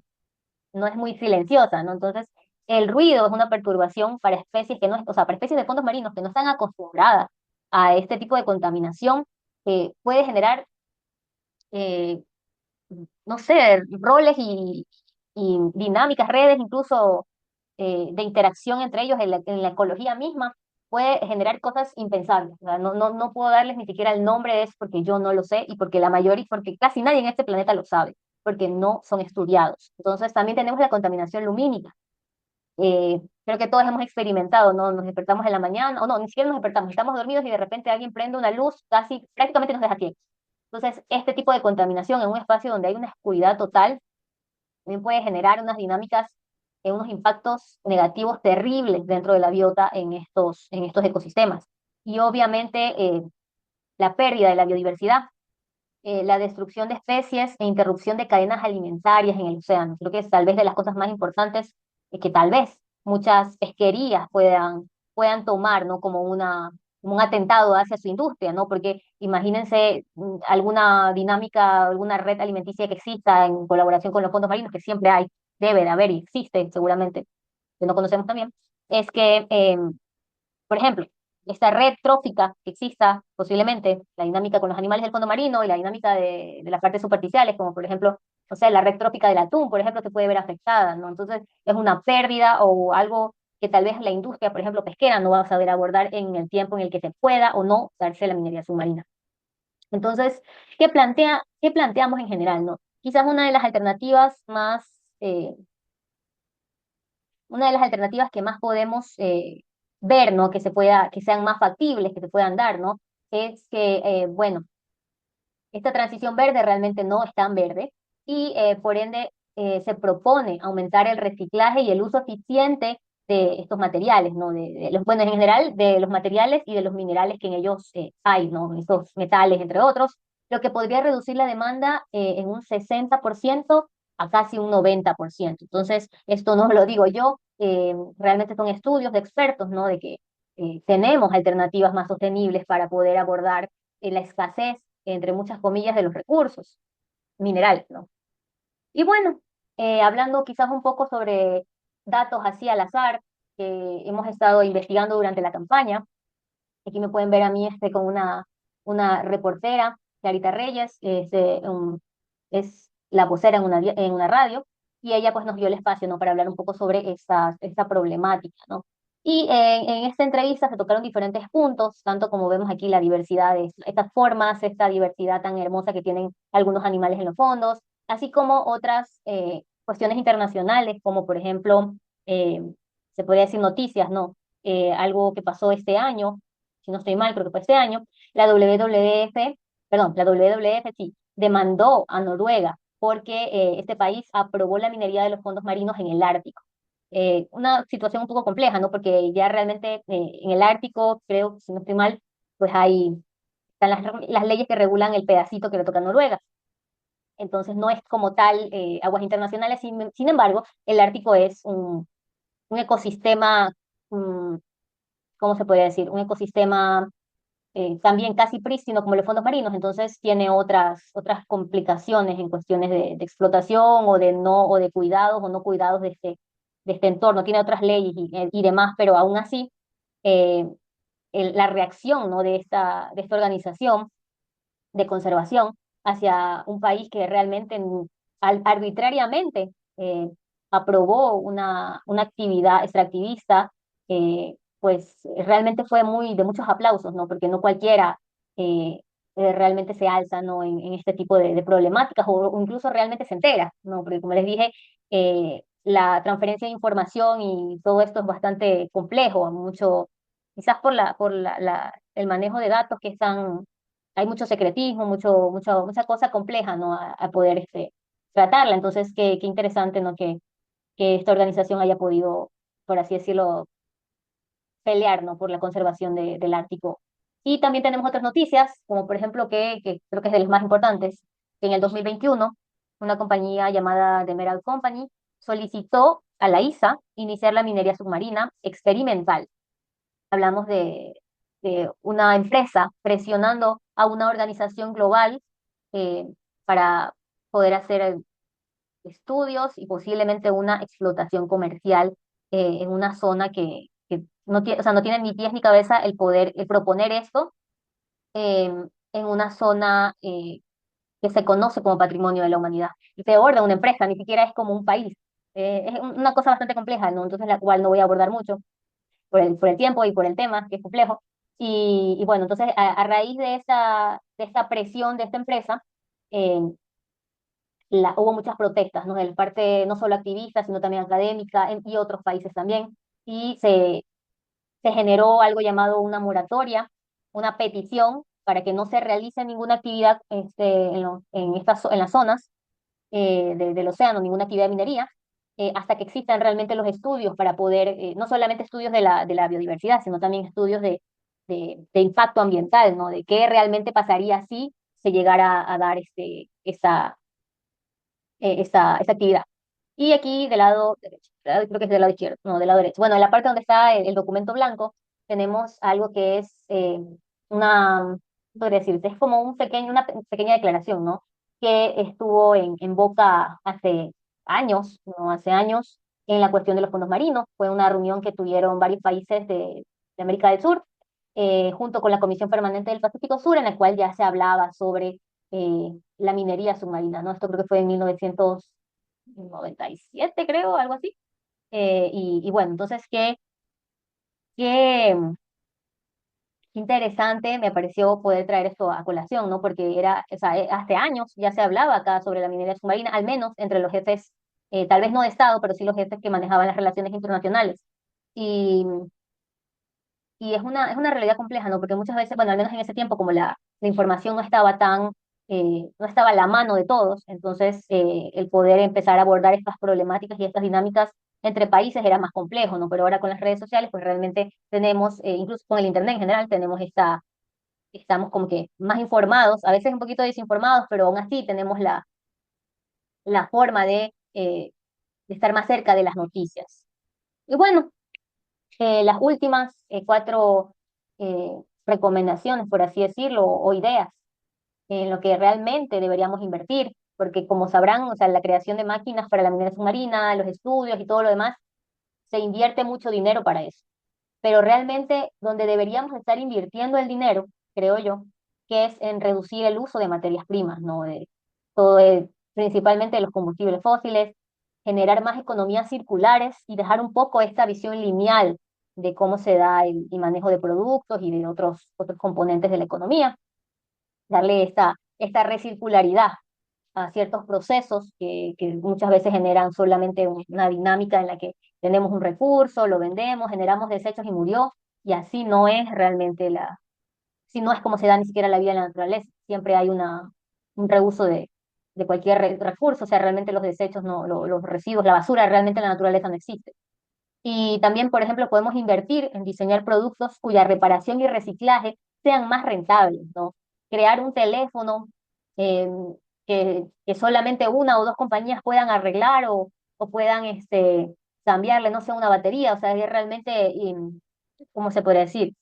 es muy silenciosa, ¿no? Entonces, el ruido es una perturbación para especies que no, o sea, para especies de fondos marinos que no están acostumbradas a este tipo de contaminación, que puede generar, eh, no sé, roles y dinámicas, redes incluso de interacción entre ellos en la ecología misma, puede generar cosas impensables. O sea, no puedo darles ni siquiera el nombre de eso porque yo no lo sé y porque la mayoría, porque casi nadie en este planeta lo sabe, porque no son estudiados. Entonces también tenemos la contaminación lumínica. Creo que todos hemos experimentado, ¿no? Nos despertamos en la mañana, o no, ni siquiera nos despertamos, estamos dormidos y de repente alguien prende una luz, casi prácticamente nos deja ciegos. Entonces, este tipo de contaminación en un espacio donde hay una oscuridad total también puede generar unas dinámicas, unos impactos negativos terribles dentro de la biota en estos ecosistemas. Y obviamente la pérdida de la biodiversidad, la destrucción de especies e interrupción de cadenas alimentarias en el océano. Creo que es tal vez de las cosas más importantes que tal vez muchas pesquerías puedan tomar, ¿no? Como un atentado hacia su industria, ¿no? Porque imagínense alguna dinámica, alguna red alimenticia que exista en colaboración con los fondos marinos, que siempre hay, debe de haber y existe seguramente, que no conocemos también, es que por ejemplo, esta red trófica que exista posiblemente, la dinámica con los animales del fondo marino y la dinámica de las partes superficiales, como por ejemplo, o sea, la red trófica del atún, por ejemplo, se puede ver afectada, ¿no? Entonces, es una pérdida o algo que tal vez la industria, por ejemplo, pesquera, no va a saber abordar en el tiempo en el que se pueda o no darse la minería submarina. Entonces, qué planteamos en general, ¿no? Quizás una de las alternativas que más podemos ver, ¿no? Que sean más factibles, que se puedan dar, ¿no? Es que, bueno, Esta transición verde realmente no es tan verde y por ende se propone aumentar el reciclaje y el uso eficiente de estos materiales, ¿no? De los, bueno, en general, de los materiales y de los minerales que en ellos hay, ¿no? Estos metales, entre otros, lo que podría reducir la demanda en un 60% a casi un 90%. Entonces, esto no lo digo yo, realmente son estudios de expertos, ¿no? De que tenemos alternativas más sostenibles para poder abordar la escasez, entre muchas comillas, de los recursos minerales, ¿no? Y bueno, hablando quizás un poco sobre datos así al azar que hemos estado investigando durante la campaña, aquí me pueden ver a mí con una reportera, Clarita Reyes, es la vocera en una radio, y ella pues nos dio el espacio, ¿no? Para hablar un poco sobre esta problemática, ¿no? Y en esta entrevista se tocaron diferentes puntos, tanto como vemos aquí la diversidad de estas formas, esta diversidad tan hermosa que tienen algunos animales en los fondos, así como otras cuestiones internacionales, como por ejemplo, eh, se podría decir noticias, ¿no? Algo que pasó este año, si no estoy mal, creo que fue este año, la WWF, perdón, la WWF sí, demandó a Noruega porque este país aprobó la minería de los fondos marinos en el Ártico. Una situación un poco compleja, ¿no? Porque ya realmente en el Ártico, creo, si no estoy mal, pues están las leyes que regulan el pedacito que le toca a Noruega. Entonces no es como tal aguas internacionales, sin embargo, el Ártico es un ecosistema, mm, ¿cómo se podría decir? Un ecosistema también casi prístino como los fondos marinos, entonces tiene otras complicaciones en cuestiones de explotación o de no, o de cuidados o no cuidados de este entorno, tiene otras leyes y demás, pero aún así eh, la reacción, ¿no? de esta organización de conservación hacia un país que realmente arbitrariamente aprobó una actividad extractivista, pues realmente fue muy de muchos aplausos, ¿no? Porque no cualquiera realmente se alza, ¿no? En este tipo de problemáticas o incluso realmente se entera, ¿no? Porque como les dije, la transferencia de información y todo esto es bastante complejo, mucho, quizás el manejo de datos que están hay mucho secretismo, mucha cosa compleja, ¿no? A poder tratarla. Entonces, qué interesante, ¿no? Que esta organización haya podido, por así decirlo, pelear, ¿no? Por la conservación del Ártico. Y también tenemos otras noticias, como por ejemplo que creo que es de las más importantes, que en el 2021 una compañía llamada The Emerald Company solicitó a la ISA iniciar la minería submarina experimental. Hablamos de una empresa presionando a una organización global eh, para poder hacer estudios y posiblemente una explotación comercial en una zona que no tiene, o sea, no tiene ni pies ni cabeza el poder proponer esto eh, en una zona que se conoce como patrimonio de la humanidad. Y peor de una empresa, ni siquiera es como un país. Es una cosa bastante compleja, ¿no? Entonces la cual no voy a abordar mucho por el tiempo y por el tema, que es complejo. Y bueno, entonces a raíz de esta presión de esta empresa, eh, hubo muchas protestas, ¿no? De parte no solo activistas, sino también académica y otros países también. Y se generó algo llamado una moratoria, una petición para que no se realice ninguna actividad en las zonas del océano, ninguna actividad de minería, hasta que existan realmente los estudios para poder, no solamente estudios de la biodiversidad, sino también estudios de impacto ambiental, ¿no? De qué realmente pasaría si se llegara a dar esta actividad. Y aquí del lado derecho, creo que es del lado izquierdo, no, del lado derecho. Bueno, en la parte donde está el documento blanco, tenemos algo que es una, podría decirse, es como una pequeña declaración, ¿no? Que estuvo en boca hace años, ¿no? Hace años, en la cuestión de los fondos marinos. Fue una reunión que tuvieron varios países de América del Sur, junto con la Comisión Permanente del Pacífico Sur, en la cual ya se hablaba sobre la minería submarina, ¿no? Esto creo que fue en 1997, creo, algo así. Y bueno, entonces, qué interesante me pareció poder traer esto a colación, ¿no? Porque o sea, hace años ya se hablaba acá sobre la minería submarina, al menos entre los jefes, tal vez no de Estado, pero sí los jefes que manejaban las relaciones internacionales. Y, y es una realidad compleja, ¿no? Porque muchas veces, bueno, al menos en ese tiempo, como la información no estaba tan no estaba a la mano de todos, entonces el poder empezar a abordar estas problemáticas y estas dinámicas entre países era más complejo, ¿no? Pero ahora con las redes sociales, pues realmente tenemos, incluso con el Internet en general, tenemos estamos como que más informados, a veces un poquito desinformados, pero aún así tenemos la forma de estar más cerca de las noticias. Y bueno, las últimas cuatro recomendaciones, por así decirlo, o ideas en lo que realmente deberíamos invertir, porque como sabrán, o sea, la creación de máquinas para la minería submarina, los estudios y todo lo demás, se invierte mucho dinero para eso. Pero realmente donde deberíamos estar invirtiendo el dinero, creo yo, que es en reducir el uso de materias primas, ¿no? De todo, principalmente de los combustibles fósiles, generar más economías circulares y dejar un poco esta visión lineal de cómo se da el manejo de productos y de otros componentes de la economía, darle esta recircularidad a ciertos procesos que muchas veces generan solamente una dinámica en la que tenemos un recurso, lo vendemos, generamos desechos y murió, y así no es realmente si no es como se da ni siquiera la vida en la naturaleza, siempre hay un reuso de cualquier recurso, o sea, realmente los desechos, no, los residuos, la basura realmente en la naturaleza no existe. Y también, por ejemplo, podemos invertir en diseñar productos cuya reparación y reciclaje sean más rentables, ¿no? Crear un teléfono eh, que solamente una o dos compañías puedan arreglar o puedan cambiarle, no sé, una batería, o sea, es realmente, ¿cómo se podría decir?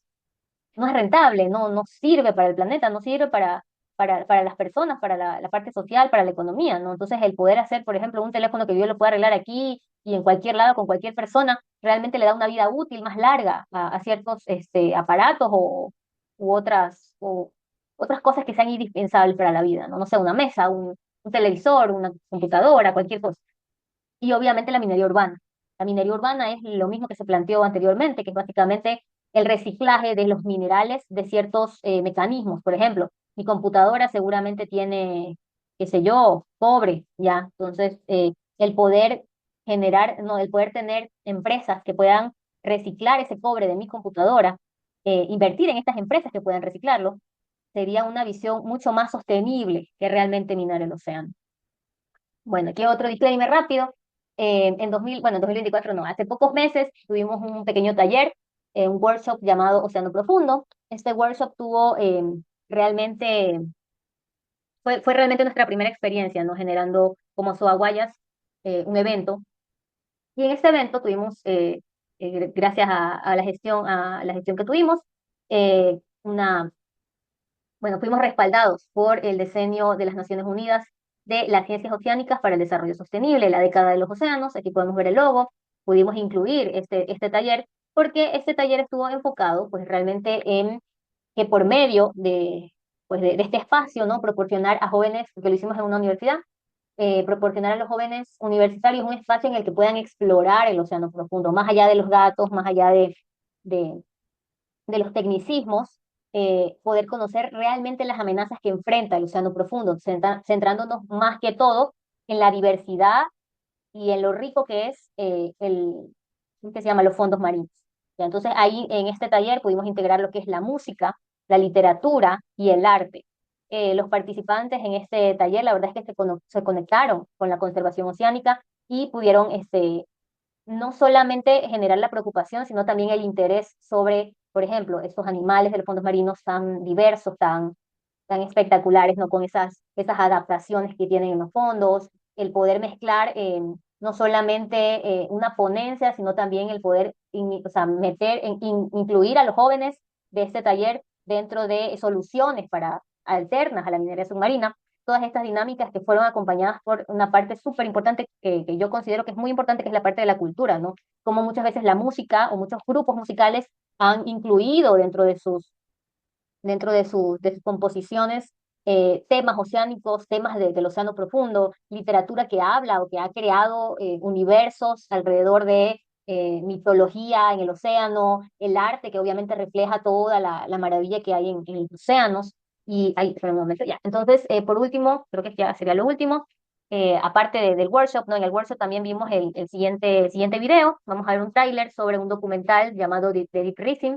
No es rentable, no sirve para el planeta, no sirve para las personas, para la parte social, para la economía, ¿no? Entonces, el poder hacer, por ejemplo, un teléfono que yo lo pueda arreglar aquí y en cualquier lado con cualquier persona, realmente le da una vida útil más larga a ciertos aparatos u otras cosas que sean indispensables para la vida, ¿no? No sé, una mesa, un televisor, una computadora, cualquier cosa. Y obviamente la minería urbana. La minería urbana es lo mismo que se planteó anteriormente, que es básicamente el reciclaje de los minerales de ciertos mecanismos. Por ejemplo, mi computadora seguramente tiene, qué sé yo, cobre, ¿ya? Entonces, el poder generar, no, el poder tener empresas que puedan reciclar ese cobre de mi computadora, invertir en estas empresas que puedan reciclarlo, sería una visión mucho más sostenible que realmente minar el océano. Bueno, aquí otro disclaimer rápido. En 2024 no, hace pocos meses tuvimos un pequeño taller, un workshop llamado Océano Profundo. Este workshop realmente, fue realmente nuestra primera experiencia, ¿no? Generando como Soaguayas un evento. Y en este evento tuvimos, gracias a la gestión que tuvimos, una fuimos respaldados por el diseño de las Naciones Unidas de las Ciencias Oceánicas para el Desarrollo Sostenible, la década de los océanos. Aquí podemos ver el logo. Pudimos incluir este taller porque este taller estuvo enfocado pues realmente en que por medio de este espacio, ¿no? Proporcionar a jóvenes, que lo hicimos en una universidad, proporcionar a los jóvenes universitarios un espacio en el que puedan explorar el océano profundo, más allá de los datos, más allá de de los tecnicismos, poder conocer realmente las amenazas que enfrenta el océano profundo, centrándonos más que todo en la diversidad y en lo rico que es ¿cómo que se llama? Los fondos marinos. Ya, entonces ahí en este taller pudimos integrar lo que es la música, la literatura y el arte. Los participantes en este taller, la verdad es que se conectaron con la conservación oceánica y pudieron no solamente generar la preocupación, sino también el interés sobre, por ejemplo, estos animales de los fondos marinos tan diversos, tan espectaculares, ¿no? Con esas adaptaciones que tienen en los fondos, el poder mezclar no solamente una ponencia, sino también el poder o sea, incluir a los jóvenes de este taller dentro de soluciones alternas a la minería submarina. Todas estas dinámicas que fueron acompañadas por una parte súper importante que yo considero que es muy importante, que es la parte de la cultura, ¿no? Como muchas veces la música o muchos grupos musicales han incluido dentro de sus composiciones, temas oceánicos, temas del océano profundo, literatura que habla o que ha creado universos alrededor de mitología en el océano, el arte que obviamente refleja toda la maravilla que hay en los océanos. Y ahí, por el momento ya. Entonces, por último, creo que ya sería lo último. Aparte del workshop, ¿no? En el workshop también vimos el siguiente video. Vamos a ver un tráiler sobre un documental llamado The Deep Rising.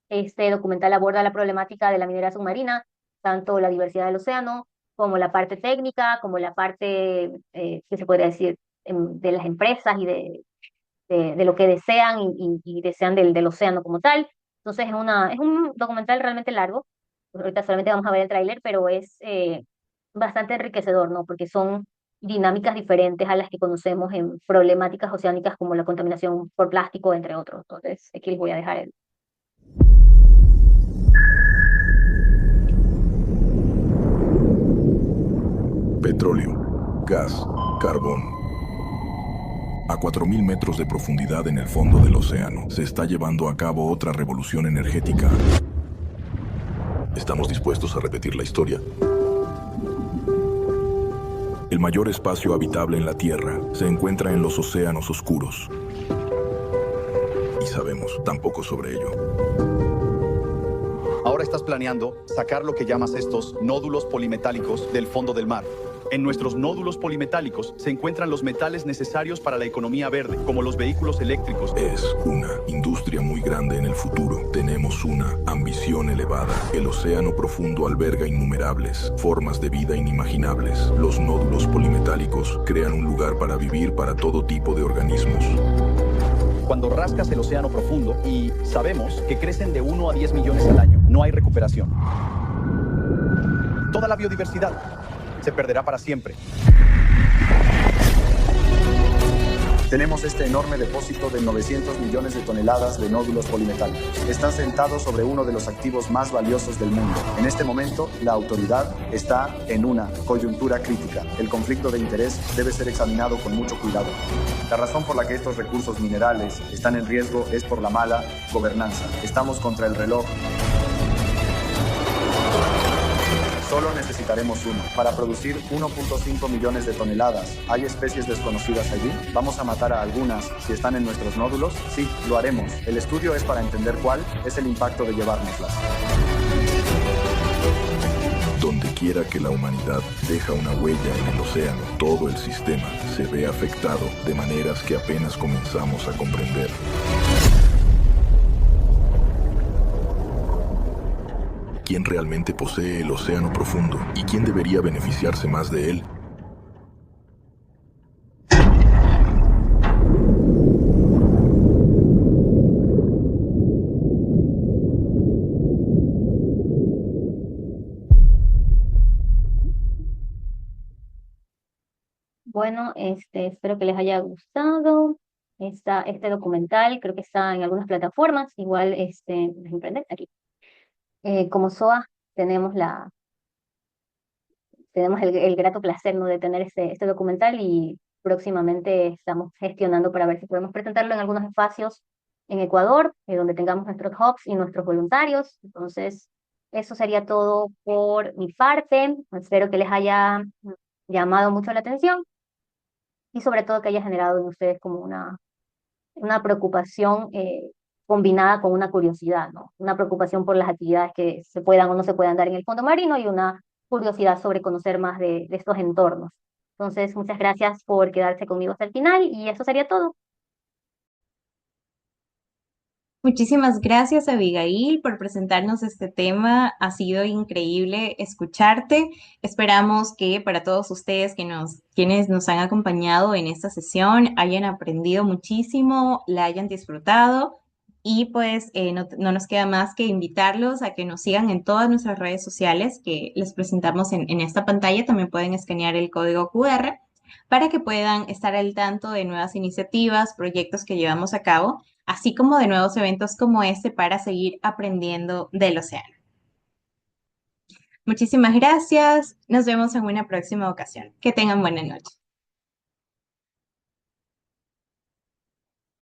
Este documental aborda la problemática de la minería submarina, tanto la diversidad del océano, como la parte técnica, como la parte, que se podría decir, de las empresas y de lo que desean y desean del océano como tal. Entonces es un documental realmente largo. Ahorita solamente vamos a ver el tráiler, pero es bastante enriquecedor, ¿no? Porque son dinámicas diferentes a las que conocemos en problemáticas oceánicas como la contaminación por plástico, entre otros. Entonces, aquí les voy a dejar el... Petróleo, gas, carbón. A 4.000 metros de profundidad en el fondo del océano, se está llevando a cabo otra revolución energética. ¿Estamos dispuestos a repetir la historia? El mayor espacio habitable en la Tierra se encuentra en los océanos oscuros. Y sabemos tan poco sobre ello. Ahora estás planeando sacar lo que llamas estos nódulos polimetálicos del fondo del mar. En nuestros nódulos polimetálicos se encuentran los metales necesarios para la economía verde, como los vehículos eléctricos. Es una industria muy grande en el futuro. Tenemos una ambición elevada. El océano profundo alberga innumerables formas de vida inimaginables. Los nódulos polimetálicos crean un lugar para vivir para todo tipo de organismos. Cuando rascas el océano profundo, y sabemos que crecen de 1 a 10 millones al año, no hay recuperación. Toda la biodiversidad se perderá para siempre. Tenemos este enorme depósito de 900 millones de toneladas de nódulos polimetálicos. Está sentado sobre uno de los activos más valiosos del mundo. En este momento, la autoridad está en una coyuntura crítica. El conflicto de interés debe ser examinado con mucho cuidado. La razón por la que estos recursos minerales están en riesgo es por la mala gobernanza. Estamos contra el reloj. Solo necesitaremos uno. Para producir 1.5 millones de toneladas, ¿hay especies desconocidas allí? ¿Vamos a matar a algunas si están en nuestros nódulos? Sí, lo haremos. El estudio es para entender cuál es el impacto de llevárnoslas. Donde quiera que la humanidad deja una huella en el océano, todo el sistema se ve afectado de maneras que apenas comenzamos a comprender. ¿Quién realmente posee el océano profundo y quién debería beneficiarse más de él? Bueno, espero que les haya gustado este documental. Creo que está en algunas plataformas. Igual, déjenme prender aquí. Como SOA tenemos tenemos el grato placer, ¿no?, de tener este documental, y próximamente estamos gestionando para ver si podemos presentarlo en algunos espacios en Ecuador, donde tengamos nuestros hubs y nuestros voluntarios. Entonces, eso sería todo por mi parte. Espero que les haya llamado mucho la atención y sobre todo que haya generado en ustedes como una preocupación combinada con una curiosidad, ¿no? Una preocupación por las actividades que se puedan o no se puedan dar en el fondo marino, y una curiosidad sobre conocer más de estos entornos. Entonces, muchas gracias por quedarse conmigo hasta el final, y eso sería todo. Muchísimas gracias, Abigail, por presentarnos este tema. Ha sido increíble escucharte. Esperamos que para todos ustedes quienes nos han acompañado en esta sesión hayan aprendido muchísimo, la hayan disfrutado, y pues no nos queda más que invitarlos a que nos sigan en todas nuestras redes sociales que les presentamos en esta pantalla. También pueden escanear el código QR para que puedan estar al tanto de nuevas iniciativas, proyectos que llevamos a cabo, así como de nuevos eventos como este para seguir aprendiendo del océano. Muchísimas gracias. Nos vemos en una próxima ocasión. Que tengan buena noche.